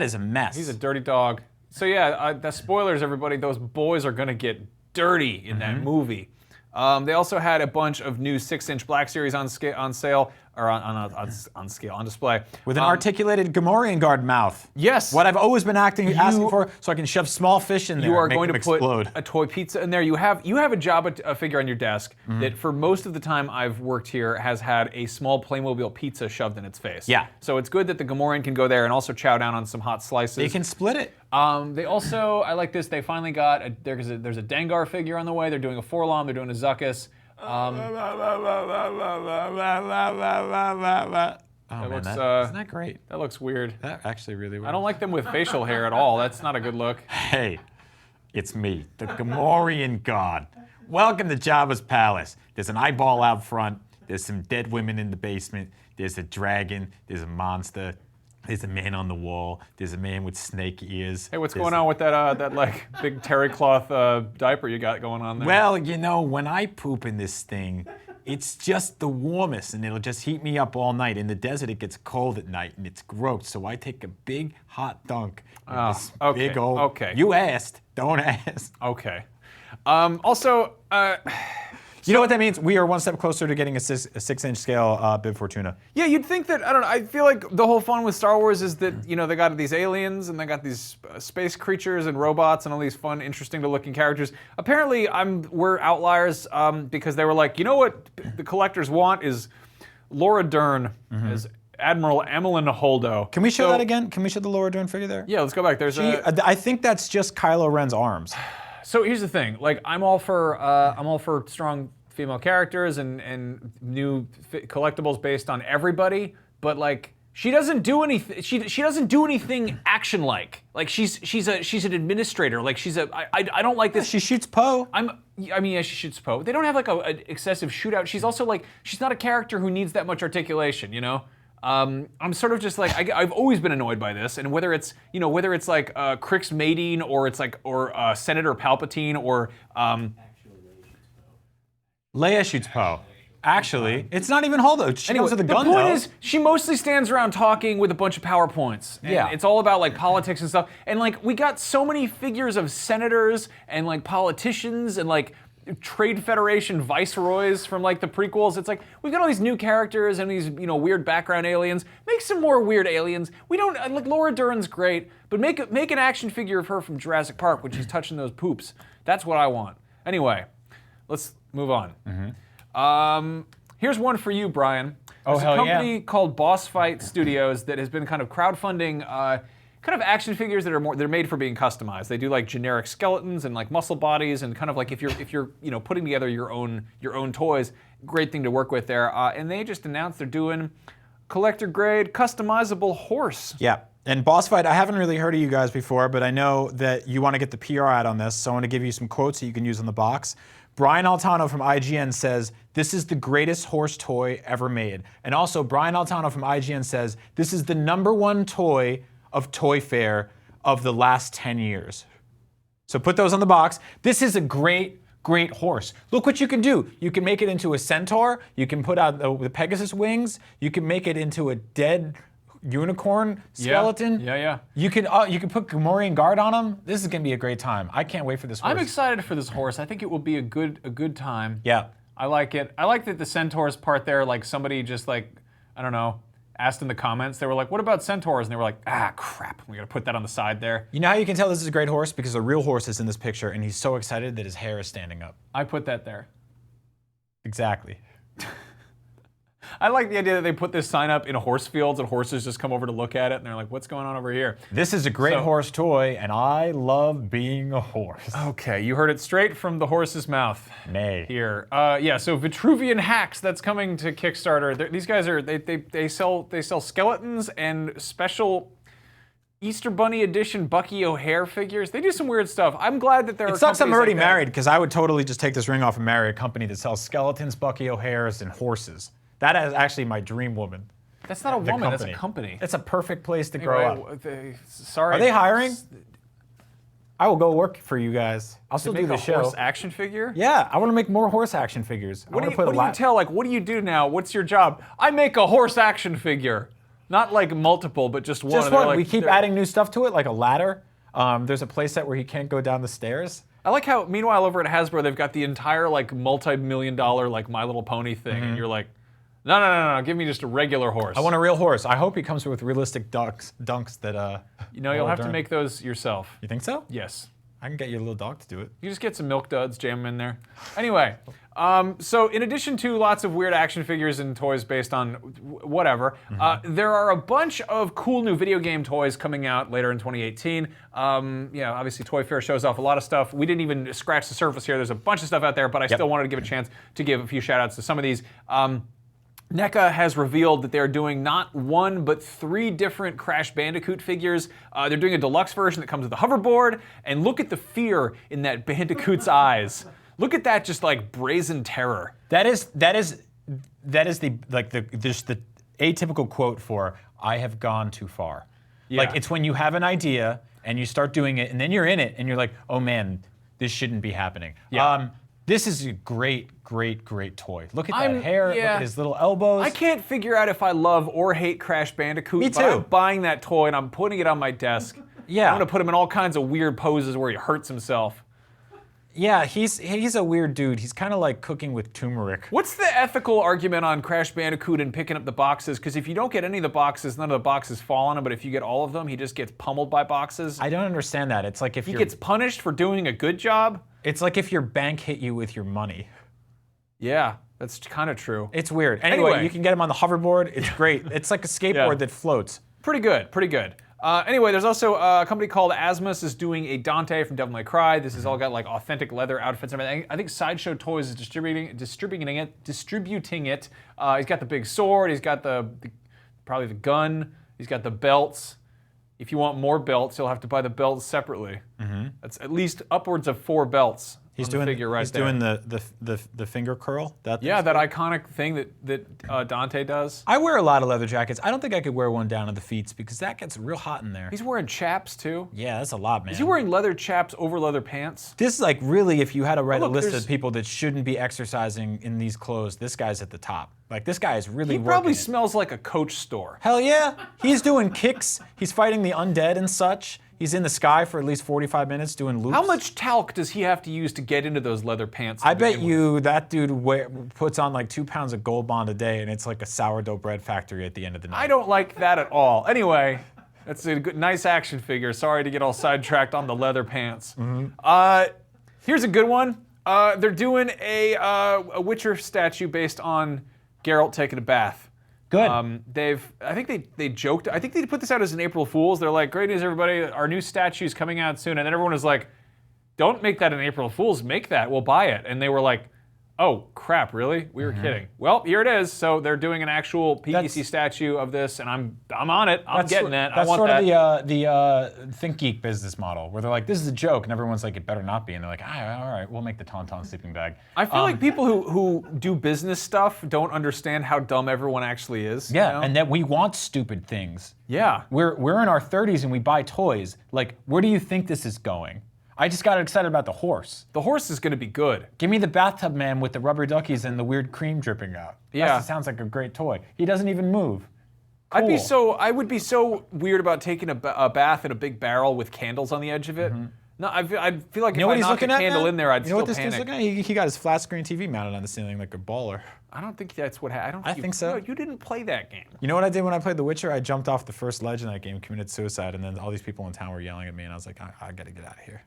is a mess. He's a dirty dog. So yeah, the spoilers, everybody. Those boys are gonna get dirty in that movie. They also had a bunch of new 6-inch Black Series on sale. or on scale, on display. With an articulated Gamorrean guard mouth. Yes. What I've always been asking for, so I can shove small fish in there. You are and make going them to put explode. a toy pizza in there. You have a Jabba figure on your desk that for most of the time I've worked here has had a small Playmobil pizza shoved in its face. Yeah. So it's good that the Gamorrean can go there and also chow down on some hot slices. They can split it. They also, I like this, they finally got, there's a Dengar figure on the way. They're doing a Forlom, they're doing a Zuckuss. Oh man, looks, isn't that great? That looks weird. That actually really weird. I don't like them with facial hair at all. That's not a good look. Hey, it's me, the Gamorrean god. Welcome to Jabba's palace. There's an eyeball out front. There's some dead women in the basement. There's a dragon. There's a monster. There's a man on the wall. There's a man with snake ears. Hey, what's going on with that like big terry cloth diaper you got going on there? Well, you know, when I poop in this thing, it's just the warmest, and it'll just heat me up all night. In the desert, it gets cold at night, and it's gross. So I take a big hot dunk. This okay, big old. okay. You asked. Don't ask. Okay. Also, you know what that means? We are one step closer to getting a 6-inch scale Bib Fortuna. yeah, you'd think that, I don't know, I feel like the whole fun with Star Wars is that, you know, they got these aliens and they got these space creatures and robots and all these fun, interesting to looking characters. Apparently, we're outliers because they were like, you know what the collectors want is Laura Dern as Admiral Emmeline Holdo. Can we show that again? Can we show the Laura Dern figure there? Yeah, let's go back. There's I think that's just Kylo Ren's arms. So here's the thing, like I'm all for strong female characters and new collectibles based on everybody, but like she doesn't do anything. She doesn't do anything action-like. Like she's an administrator. Like I don't like this. She shoots Poe. I mean, yeah, she shoots Poe. They don't have like an excessive shootout. She's also like she's not a character who needs that much articulation, you know. I'm sort of just like I've always been annoyed by this, and whether it's like Crix mating or it's like Senator Palpatine or Leia shoots Poe. Actually, it's not even Holdo. She goes with the gun. The point though. is, she mostly stands around talking with a bunch of PowerPoints. And Yeah. it's all about like politics and stuff. And like we got so many figures of senators and like politicians and like Trade Federation viceroys from like the prequels. It's like we've got all these new characters and these weird background aliens. Make some more weird aliens. We don't like Laura Dern's great, but make an action figure of her from Jurassic Park when she's touching those poops. That's what I want. Anyway, let's move on. Here's one for you, Brian. There's a company called Boss Fight Studios that has been kind of crowdfunding kind of action figures that are they're made for being customized. They do like generic skeletons and like muscle bodies and kind of like if you're putting together your own toys, great thing to work with there. And they just announced they're doing collector grade customizable horse. Yeah. And Boss Fight, I haven't really heard of you guys before, but I know that you want to get the PR out on this, so I want to give you some quotes that you can use on the box. Brian Altano from IGN says, "This is the greatest horse toy ever made." And also, Brian Altano from IGN says, "This is the #1 toy of Toy Fair of the last 10 years. So put those on the box. This is a great horse. Look what you can do. You can make it into a centaur. You can put out the Pegasus wings. You can make it into a dead unicorn skeleton. Yeah. You can put Gamorrean guard on him. This is gonna be a great time. I can't wait for this horse. I'm excited for this horse. I think it will be a good time. Yeah. I like it. I like that the centaurs part there, like somebody just like, I don't know, asked in the comments, they were like, what about centaurs? And they were like, crap, we gotta put that on the side there. You know how you can tell this is a great horse? Because the real horse is in this picture and he's so excited that his hair is standing up. I put that there. Exactly. I like the idea that they put this sign up in horse fields and horses just come over to look at it and they're like, what's going on over here? This is a great horse toy and I love being a horse. Okay, you heard it straight from the horse's mouth. Nay. Here. Yeah, so Vitruvian Hacks, that's coming to Kickstarter. These guys are, they sell skeletons and special Easter Bunny edition Bucky O'Hare figures. They do some weird stuff. I'm glad that there are It sucks I'm companies already like that. married because I would totally just take this ring off and marry a company that sells skeletons, Bucky O'Hares, and horses. That is actually my dream woman. That's not a woman, that's a company. It's a perfect place to grow up. Sorry. Are they hiring? I will go work for you guys. I'll still do make the a show. horse action figure? Yeah, I want to make more horse action figures. What do you tell, like, what do you do now? What's your job? I make a horse action figure. Not like multiple, but just one. Just one. Like, we keep adding new stuff to it, like a ladder. There's a playset where he can't go down the stairs. I like how, meanwhile, over at Hasbro, they've got the entire, like, multi-million-dollar, like, My Little Pony thing, and you're like, No. Give me just a regular horse. I want a real horse. I hope he comes with realistic dunks that. You'll have to make those yourself. You think so? Yes. I can get you a little dog to do it. You just get some milk duds, jam them in there. Anyway, so in addition to lots of weird action figures and toys based on whatever, there are a bunch of cool new video game toys coming out later in 2018. Obviously Toy Fair shows off a lot of stuff. We didn't even scratch the surface here. There's a bunch of stuff out there, but I still wanted to give a chance to give a few shout outs to some of these. NECA has revealed that they're doing not 1, but 3 different Crash Bandicoot figures. They're doing a deluxe version that comes with a hoverboard, and look at the fear in that Bandicoot's eyes. Look at that, just like brazen terror. That is the atypical quote for "I have gone too far." Yeah. Like it's when you have an idea and you start doing it, and then you're in it, and you're like, "Oh man, this shouldn't be happening." Yeah. This is a great toy. Look at that hair, look at his little elbows. I can't figure out if I love or hate Crash Bandicoot. Me But too. I'm buying that toy and I'm putting it on my desk. Yeah. I'm gonna put him in all kinds of weird poses where he hurts himself. Yeah, he's a weird dude. He's kind of like cooking with turmeric. What's the ethical argument on Crash Bandicoot and picking up the boxes? Because if you don't get any of the boxes, none of the boxes fall on him, but if you get all of them, he just gets pummeled by boxes. I don't understand that. It's like if He gets punished for doing a good job? It's like if your bank hit you with your money. Yeah, that's kind of true. It's weird. Anyway, you can get him on the hoverboard. It's great. It's like a skateboard that floats. Pretty good. Anyway, there's also a company called Asmus is doing a Dante from Devil May Cry. This has all got like authentic leather outfits and everything. I think Sideshow Toys is distributing it. He's got the big sword. He's got probably the gun. He's got the belts. If you want more belts, you'll have to buy the belts separately. That's at least upwards of 4 belts. He's doing the finger curl. That iconic thing that Dante does. I wear a lot of leather jackets. I don't think I could wear one down to the feet because that gets real hot in there. He's wearing chaps too. Yeah, that's a lot, man. Is he wearing leather chaps over leather pants? This is like really, if you had to write a list of people that shouldn't be exercising in these clothes, this guy's at the top. Like this guy is really. He probably smells like a Coach store. Hell yeah, he's doing kicks. He's fighting the undead and such. He's in the sky for at least 45 minutes doing loops. How much talc does he have to use to get into those leather pants? I bet you that dude puts on like 2 pounds of Gold Bond a day, and it's like a sourdough bread factory at the end of the night. I don't like that at all. Anyway, that's a nice action figure. Sorry to get all sidetracked on the leather pants. Here's a good one. They're doing a Witcher statue based on Geralt taking a bath. Good. I think they joked. I think they put this out as an April Fool's. They're like, "Great news, everybody! Our new statue's coming out soon." And then everyone was like, "Don't make that an April Fool's. Make that. We'll buy it." And they were like, "Oh crap! Really? We were kidding." Well, here it is. So they're doing an actual PVC statue of this, and I'm on it. I'm getting it. I want that. That's sort of the Think Geek business model, where they're like, "This is a joke," and everyone's like, "It better not be." And they're like, all right, we'll make the Tauntaun sleeping bag." I feel like people who do business stuff don't understand how dumb everyone actually is. Yeah, you know? and that we want stupid things. Yeah. We're in our 30s and we buy toys. Like, where do you think this is going? I just got excited about the horse. The horse is going to be good. Give me the bathtub man with the rubber duckies and the weird cream dripping out. Yeah. That sounds like a great toy. He doesn't even move. Cool. I would be so weird about taking a bath in a big barrel with candles on the edge of it. No, I feel like if I knocked a candle in there, I'd still panic. You know what this dude's looking at? He got his flat screen TV mounted on the ceiling like a baller. I don't think that's what happened. I think so. No, you didn't play that game. You know what I did when I played The Witcher? I jumped off the first ledge in that game, committed suicide, and then all these people in town were yelling at me, and I was like, I gotta get out of here.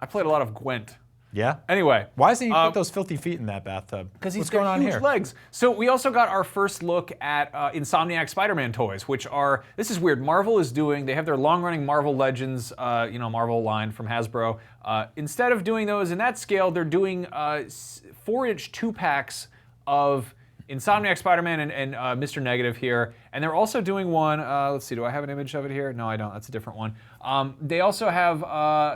I played a lot of Gwent. Yeah? Anyway. Why doesn't he put those filthy feet in that bathtub? Because What's going on huge here? legs. So we also got our first look at Insomniac Spider-Man toys, which are, this is weird, Marvel is doing, they have their long-running Marvel Legends, Marvel line from Hasbro. Instead of doing those in that scale, they're doing 4-inch 2-packs of Insomniac Spider-Man and Mr. Negative here. And they're also doing one, let's see, do I have an image of it here? No, I don't, that's a different one. They also have,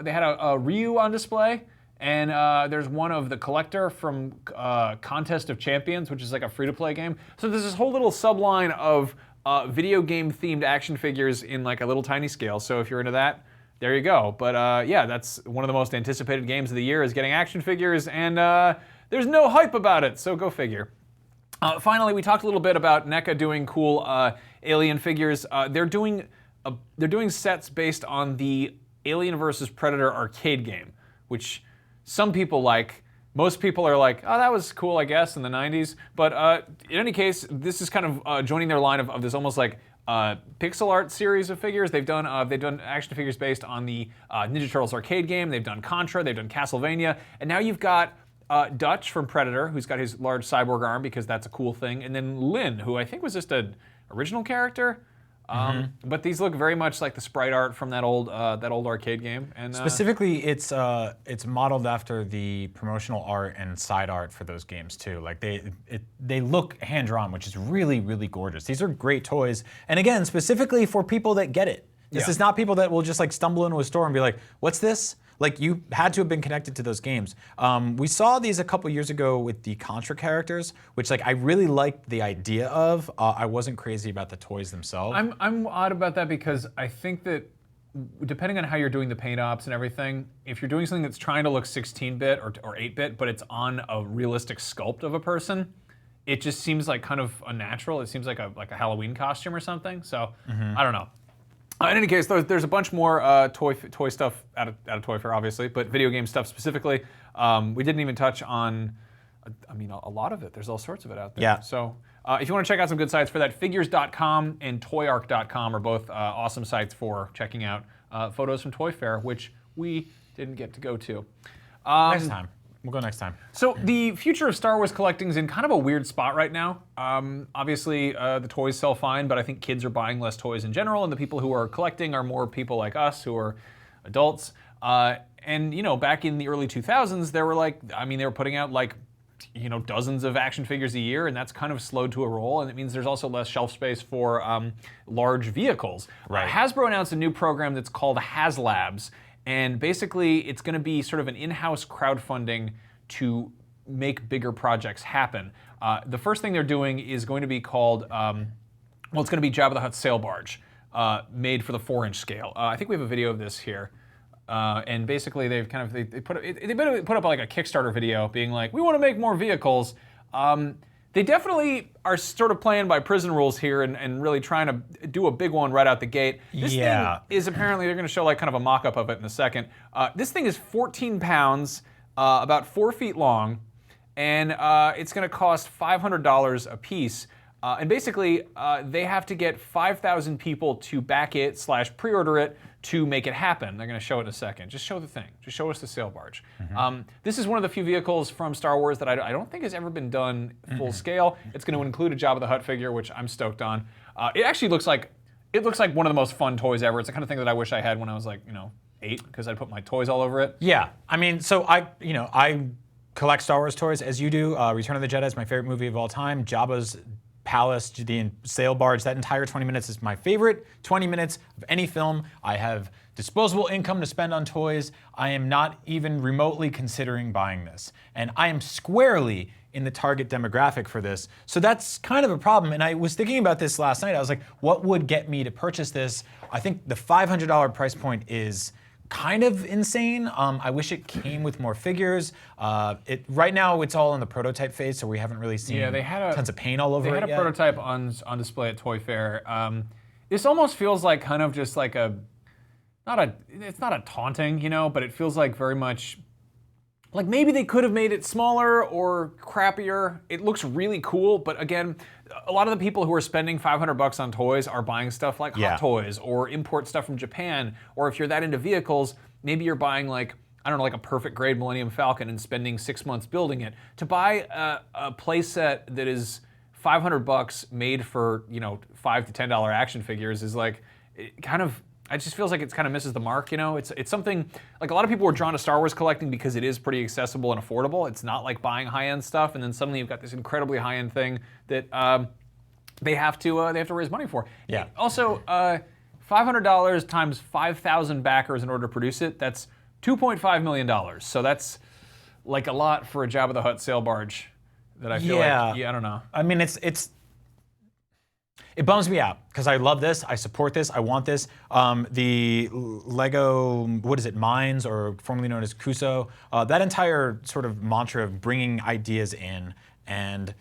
they had a Ryu on display. And there's one of the Collector from Contest of Champions, which is like a free-to-play game. So there's this whole little subline of video game-themed action figures in like a little tiny scale. So if you're into that, there you go. But yeah, that's one of the most anticipated games of the year is getting action figures, and there's no hype about it, so go figure. Finally, we talked a little bit about NECA doing cool Alien figures. They're doing sets based on the Alien vs. Predator arcade game, which some people like. most people are like, oh, that was cool, I guess, in the 90s. But in any case, this is kind of joining their line of this almost like pixel art series of figures. They've done action figures based on the Ninja Turtles arcade game. They've done Contra. They've done Castlevania. And now you've got Dutch from Predator, who's got his large cyborg arm because that's a cool thing. And then Lynn, who I think was just an original character. But these look very much like the sprite art from that old arcade game. And specifically, it's modeled after the promotional art and side art for those games too. Like they look hand drawn, which is really, really gorgeous. These are great toys, and again, specifically for people that get it. This is not people that will just like stumble into a store and be like, "What's this?" Like, you had to have been connected to those games. We saw these a couple years ago with the Contra characters, which like I really liked the idea of. I wasn't crazy about the toys themselves. I'm odd about that because I think that depending on how you're doing the paint ops and everything, if you're doing something that's trying to look 16-bit or 8-bit, but it's on a realistic sculpt of a person, it just seems like kind of unnatural. It seems like a Halloween costume or something. So I don't know. In any case, there's a bunch more toy stuff out of Toy Fair, obviously, but video game stuff specifically. We didn't even touch on, a lot of it. There's all sorts of it out there. Yeah. So if you want to check out some good sites for that, figures.com and toyark.com are both awesome sites for checking out photos from Toy Fair, which we didn't get to go to. Next time. We'll go next time. So the future of Star Wars collecting is in kind of a weird spot right now. Obviously, the toys sell fine, but I think kids are buying less toys in general, and the people who are collecting are more people like us who are adults. And back in the early 2000s, they were putting out dozens of action figures a year, and that's kind of slowed to a roll, and it means there's also less shelf space for large vehicles. Right. Hasbro announced a new program that's called HasLabs. And basically, it's going to be sort of an in-house crowdfunding to make bigger projects happen. The first thing they're doing is going to be called, it's going to be Jabba the Hutt's Sail Barge, made for the 4-inch scale. I think we have a video of this here. And basically, they put up like a Kickstarter video being like, we want to make more vehicles. They definitely are sort of playing by prison rules here and really trying to do a big one right out the gate. This thing is apparently, they're going to show like kind of a mock-up of it in a second. This thing is 14 pounds, about 4 feet long, and it's going to cost $500 a piece. And basically, they have to get 5,000 people to back it / pre-order it to make it happen. They're going to show it in a second. Just show the thing. Just show us the sail barge. This is one of the few vehicles from Star Wars that I don't think has ever been done full scale. It's going to include a Jabba the Hutt figure, which I'm stoked on. It actually looks like one of the most fun toys ever. It's the kind of thing that I wish I had when I was 8, because I'd put my toys all over it. Yeah, so I collect Star Wars toys as you do. Return of the Jedi is my favorite movie of all time. Jabba's Palace, the sail barge, that entire 20 minutes is my favorite 20 minutes of any film. I have disposable income to spend on toys. I am not even remotely considering buying this. And I am squarely in the target demographic for this. So that's kind of a problem. And I was thinking about this last night. I was like, what would get me to purchase this? I think the $500 price point is kind of insane. I wish it came with more figures. Right now, it's all in the prototype phase, so we haven't really seen tons of paint all over it yet. They had a prototype on display at Toy Fair. This almost feels like kind of just like it's not a taunting, but it feels like very much like maybe they could have made it smaller or crappier. It looks really cool, but again, a lot of the people who are spending $500 on toys are buying stuff like Hot Toys or import stuff from Japan. Or if you're that into vehicles, maybe you're buying like a perfect grade Millennium Falcon and spending 6 months building it. To buy a playset that is $500 made for $5 to $10 action figures is like it just feels like it kind of misses the mark, It's something, like a lot of people were drawn to Star Wars collecting because it is pretty accessible and affordable. It's not like buying high-end stuff, and then suddenly you've got this incredibly high-end thing that they have to raise money for. Yeah. Also, $500 times 5,000 backers in order to produce it, that's $2.5 million. So that's like a lot for a Jabba the Hutt sail barge that I feel I don't know. I mean, it bums me out because I love this, I support this, I want this. The Lego, Mines, or formerly known as Kuso, that entire sort of mantra of bringing ideas in and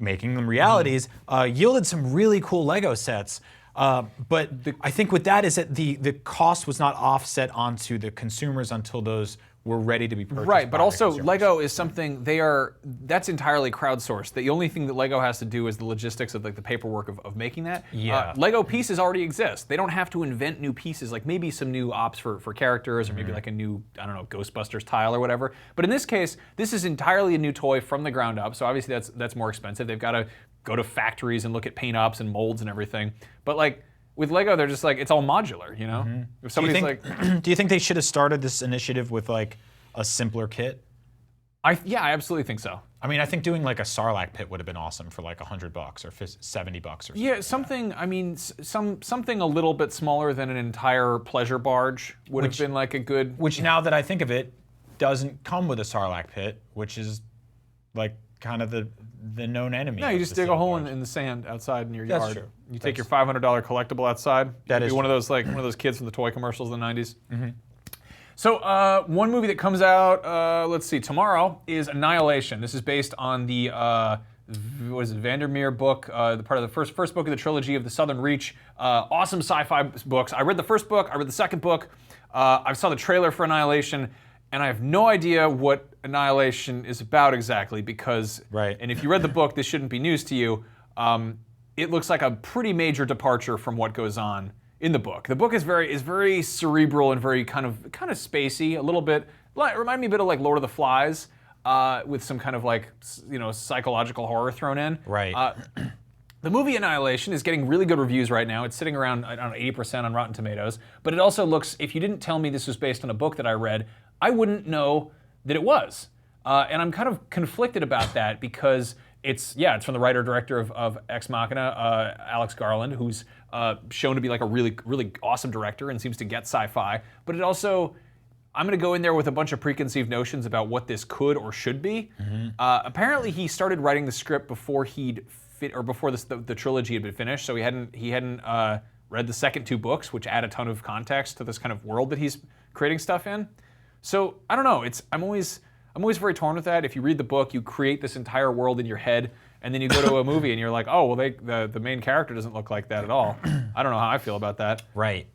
making them realities yielded some really cool Lego sets. But I think with that is that the cost was not offset onto the consumers until those were ready to be purchased. Right, but by the also consumers. Lego is something that's entirely crowdsourced. The only thing that Lego has to do is the logistics of like the paperwork of making that. Yeah. Lego pieces already exist. They don't have to invent new pieces, like maybe some new ops for characters, or maybe like a new, I don't know, Ghostbusters tile or whatever. But in this case, this is entirely a new toy from the ground up, so obviously that's more expensive. They've got to go to factories and look at paint ups and molds and everything. But like, with Lego, they're just like, it's all modular, you know? If somebody's do you think they should have started this initiative with like a simpler kit? Yeah, I absolutely think so. I mean, I think doing like a Sarlacc pit would have been awesome for like $100 or $70 or something. Yeah, something. I mean, something a little bit smaller than an entire pleasure barge would have been like a good. Which, now that I think of it, doesn't come with a Sarlacc pit, which is like kind of the known enemy. No, you of just the dig a steel hole barge. in the sand outside in your That's yard. true. You take your $500 collectible outside. That You'd is be one of those kids from the toy commercials in the '90s. So one movie that comes out, let's see, tomorrow is Annihilation. This is based on the what is it, Vandermeer book, the part of the first book of the trilogy of the Southern Reach. Awesome sci-fi books. I read the first book. I read the second book. I saw the trailer for Annihilation, and I have no idea what Annihilation is about exactly because, Right. and if you read the book, this shouldn't be news to you. It looks like a pretty major departure from what goes on in the book. The book is very cerebral and very kind of spacey, a little bit. Remind me a bit of like Lord of the Flies, with some kind of like psychological horror thrown in. Right. The movie Annihilation is getting really good reviews right now. It's sitting around, I don't know, 80% on Rotten Tomatoes. But it also looks, if you didn't tell me this was based on a book that I read, I wouldn't know that it was. And I'm kind of conflicted about that because it's from the writer-director of Ex Machina, Alex Garland, who's shown to be like a really, really awesome director and seems to get sci-fi. But it also, I'm going to go in there with a bunch of preconceived notions about what this could or should be. Apparently, he started writing the script before before the trilogy had been finished, so he hadn't read the second two books, which add a ton of context to this kind of world that he's creating stuff in. So I don't know. I'm always very torn with that. If you read the book, you create this entire world in your head, and then you go to a movie and you're like, oh well, the main character doesn't look like that at all. I don't know how I feel about that. Right.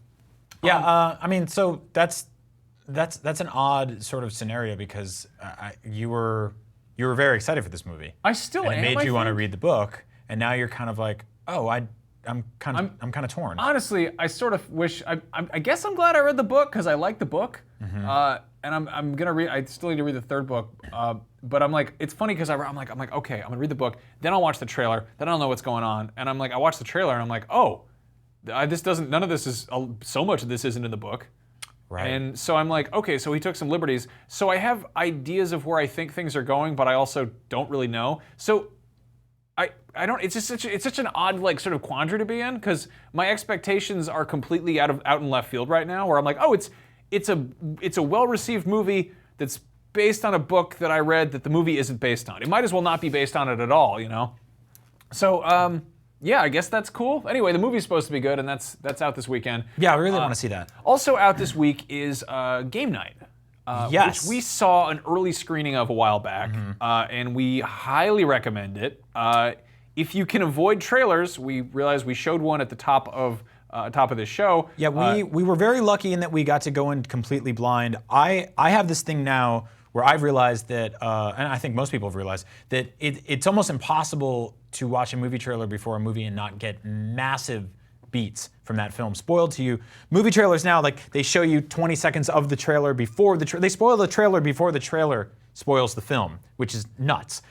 Yeah. I mean, so that's an odd sort of scenario because you were very excited for this movie. I still and am. it made you want to read the book, and now you're kind of like, oh, I'm kind of torn. Honestly, I sort of wish. I guess I'm glad I read the book because I like the book, and I'm gonna read. I still need to read the third book, but I'm like, it's funny because I'm like, okay, I'm gonna read the book, then I'll watch the trailer, then I'll know what's going on, and I'm like, I watch the trailer and I'm like, oh, none of this is so much of this isn't in the book. Right. And so I'm like, okay, so he took some liberties. So I have ideas of where I think things are going, but I also don't really know. So I don't. It's just such an odd like sort of quandary to be in because my expectations are completely out in left field right now. Where I'm like, oh, it's a well-received movie that's based on a book that I read that the movie isn't based on. It might as well not be based on it at all, you know. So yeah, I guess that's cool. Anyway, the movie's supposed to be good, and that's out this weekend. Yeah, I really want to see that. Also out this week is Game Night. Yes. Which we saw an early screening of a while back, and we highly recommend it. If you can avoid trailers, we realized we showed one at the top of this show. Yeah, we were very lucky in that we got to go in completely blind. I have this thing now where I've realized that, and I think most people have realized, that it's almost impossible to watch a movie trailer before a movie and not get massive beats from that film spoiled to you. Movie trailers now, like, they show you 20 seconds of the trailer before they spoil the trailer before the trailer spoils the film, which is nuts.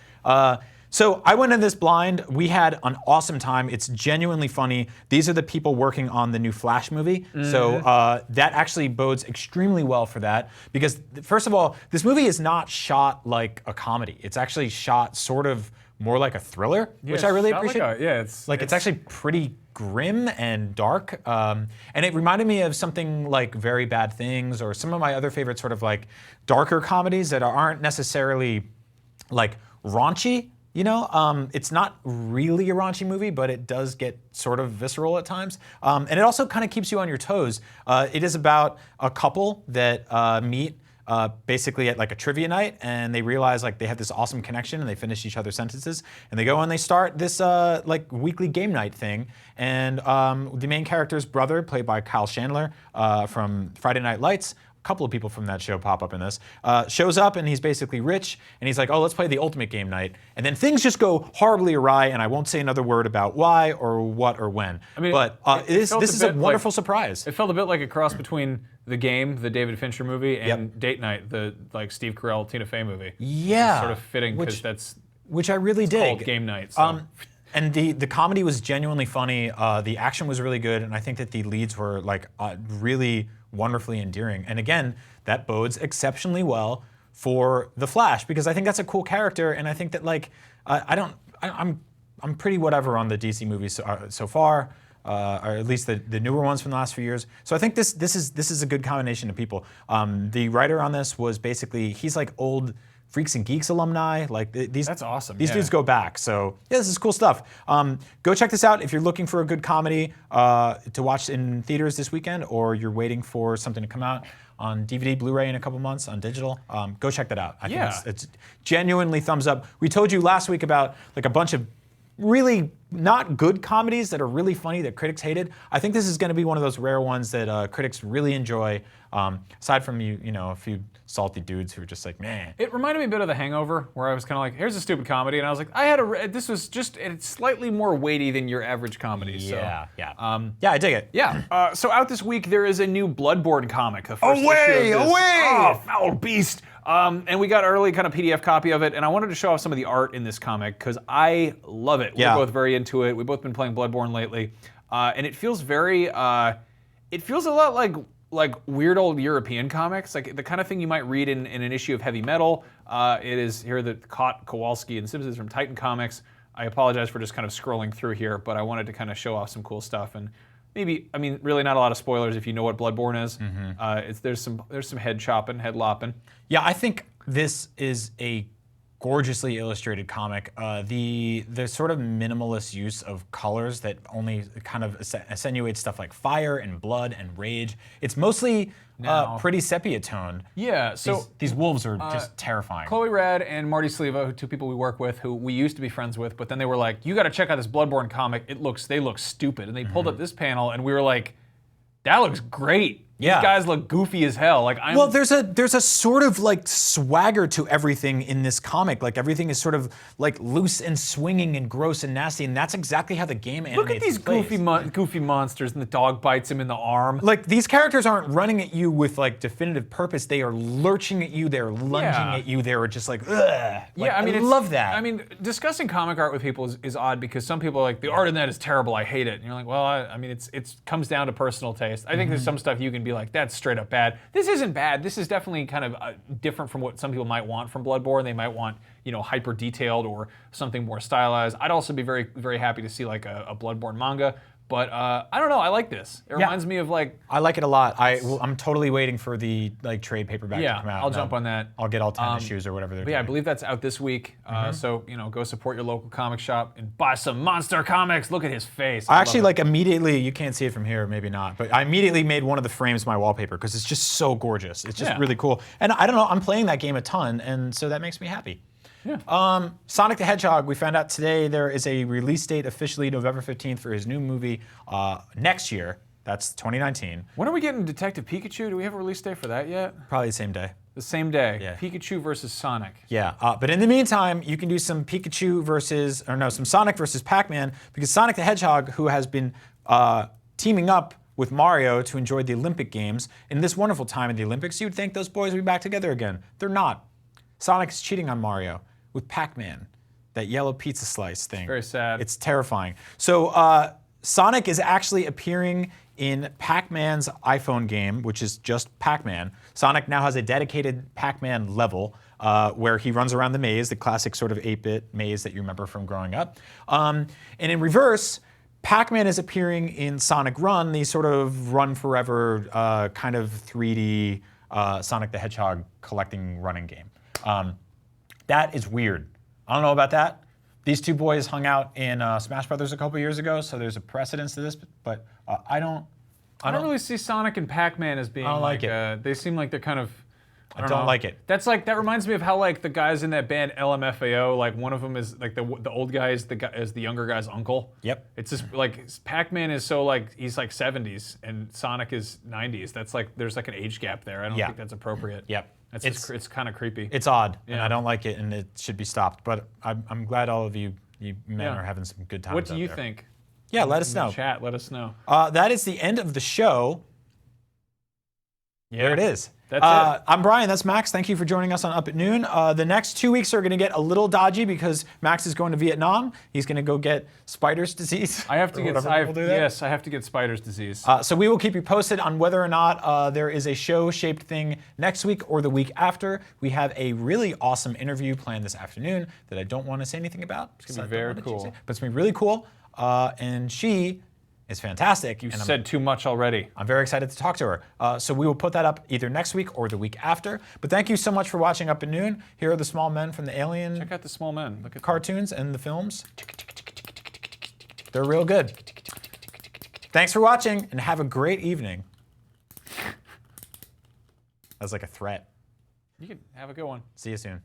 So I went in this blind. We had an awesome time. It's genuinely funny. These are the people working on the new Flash movie. So that actually bodes extremely well for that. Because first of all, this movie is not shot like a comedy. It's actually shot sort of more like a thriller, which I really appreciate. It's actually pretty grim and dark. And it reminded me of something like Very Bad Things or some of my other favorite sort of like darker comedies that aren't necessarily like raunchy. You know, it's not really a raunchy movie, but it does get sort of visceral at times. And it also kind of keeps you on your toes. It is about a couple that meet basically at like a trivia night, and they realize like they have this awesome connection, and they finish each other's sentences, and they go and they start this like weekly game night thing. And the main character's brother, played by Kyle Chandler from Friday Night Lights, couple of people from that show pop up in this, shows up and he's basically rich, and he's like, oh, let's play the ultimate game night. And then things just go horribly awry, and I won't say another word about why or what or when. I mean, but this is a wonderful surprise. It felt a bit like a cross between The Game, the David Fincher movie, and Date Night, the Steve Carell, Tina Fey movie. Yeah. It's sort of fitting because that's which I really dig. Called Game Night. So. And the comedy was genuinely funny. The action was really good, and I think that the leads were like really wonderfully endearing. And again, that bodes exceptionally well for the Flash, because I think that's a cool character, and I think that like I'm pretty whatever on the DC movies so far, or at least the newer ones from the last few years. So I think this is a good combination of people. The writer on this was basically, he's like old Freaks and Geeks alumni, like these. That's awesome. These dudes go back, so yeah, this is cool stuff. Go check this out if you're looking for a good comedy to watch in theaters this weekend, or you're waiting for something to come out on DVD, Blu-ray in a couple months on digital. Go check that out. I think it's genuinely thumbs up. We told you last week about like a bunch of really not good comedies that are really funny that critics hated. I think this is going to be one of those rare ones that critics really enjoy. Aside from a few salty dudes who are just like, man. It reminded me a bit of The Hangover, where I was kind of like, here's a stupid comedy, and I was like, this was just, it's slightly more weighty than your average comedy. Yeah, so. Yeah, I dig it. Yeah. So out this week there is a new Bloodborne comic. The first Away! Oh, foul beast! And we got an early kind of PDF copy of it, and I wanted to show off some of the art in this comic because I love it. We're both very into it. We've both been playing Bloodborne lately, and it feels very. It feels a lot like weird old European comics, like the kind of thing you might read in an issue of Heavy Metal. It is here that Kowalski and Simpsons from Titan Comics. I apologize for just kind of scrolling through here, but I wanted to kind of show off some cool stuff, and maybe, I mean, really not a lot of spoilers if you know what Bloodborne is. There's some head chopping, head lopping. Yeah, I think this is a gorgeously illustrated comic. The sort of minimalist use of colors that only kind of accentuates stuff like fire and blood and rage. It's mostly pretty sepia toned. Yeah, so these wolves are just terrifying. Chloe Rad and Marty Sleva, two people we work with, who we used to be friends with, but then they were like, "You got to check out this Bloodborne comic. They look stupid." And they pulled up this panel, and we were like, "That looks great." These guys look goofy as hell. Well, there's a sort of like swagger to everything in this comic. Like everything is sort of like loose and swinging and gross and nasty, and that's exactly how the game animates. Look at these goofy monsters, and the dog bites him in the arm. Like these characters aren't running at you with like definitive purpose. They are lurching at you. They're lunging at you. They're just like, ugh. Like, I love that. I mean, discussing comic art with people is odd because some people are like, the art in that is terrible. I hate it. And you're like, well, I mean, it comes down to personal taste. I think there's some stuff you can be like, that's straight up bad. This isn't bad. This is definitely kind of different from what some people might want from Bloodborne. They might want, hyper detailed or something more stylized. I'd also be very, very happy to see like a Bloodborne manga. But I don't know. I like this. It reminds me of like. I like it a lot. I'm totally waiting for the like trade paperback to come out. I'll jump on that. I'll get all 10 issues or whatever they're doing. Yeah, I believe that's out this week. So go support your local comic shop and buy some monster comics. Look at his face. I actually like immediately. You can't see it from here, maybe not. But I immediately made one of the frames my wallpaper because it's just so gorgeous. It's just really cool. And I don't know. I'm playing that game a ton, and so that makes me happy. Yeah. Sonic the Hedgehog, we found out today there is a release date officially November 15th for his new movie next year. That's 2019. When are we getting Detective Pikachu? Do we have a release date for that yet? Probably the same day. The same day. Yeah. Pikachu versus Sonic. Yeah, but in the meantime, you can do some some Sonic versus Pac-Man, because Sonic the Hedgehog, who has been teaming up with Mario to enjoy the Olympic Games, in this wonderful time in the Olympics, you'd think those boys would be back together again. They're not. Sonic's cheating on Mario with Pac-Man, that yellow pizza slice thing. Very sad. It's terrifying. So Sonic is actually appearing in Pac-Man's iPhone game, which is just Pac-Man. Sonic now has a dedicated Pac-Man level where he runs around the maze, the classic sort of 8-bit maze that you remember from growing up. And in reverse, Pac-Man is appearing in Sonic Run, the sort of run forever kind of 3D Sonic the Hedgehog collecting running game. That is weird. I don't know about that. These two boys hung out in Smash Brothers a couple years ago, so there's a precedence to this. But I don't really see Sonic and Pac-Man as being. I don't like it. They seem like they're kind of. I don't like it. That reminds me of how like the guys in that band LMFAO, like one of them is like the old guy is the younger guy's uncle. Yep. It's just like Pac-Man is so like he's like 70s and Sonic is 90s. That's like there's like an age gap there. I don't think that's appropriate. Yep. It's kind of creepy. It's odd, and I don't like it, and it should be stopped. But I'm glad all of you men are having some good times. What do you there. think? Yeah, let us know. Chat, let us know. That is the end of the show. Yeah. There it is. That's it. I'm Brian. That's Max. Thank you for joining us on Up at Noon. The next 2 weeks are going to get a little dodgy because Max is going to Vietnam. He's going to go get spider's disease. I have to get. I have to get spider's disease. So we will keep you posted on whether or not there is a show-shaped thing next week or the week after. We have a really awesome interview planned this afternoon that I don't want to say anything about. It's going to be very cool. But it's going to be really cool. And she is fantastic. You said too much already. I'm very excited to talk to her. So we will put that up either next week or the week after. But thank you so much for watching Up at Noon. Here are the small men from the Alien Check out the small men. Look at cartoons and the films. They're real good. Thanks for watching and have a great evening. That's like a threat. You can have a good one. See you soon.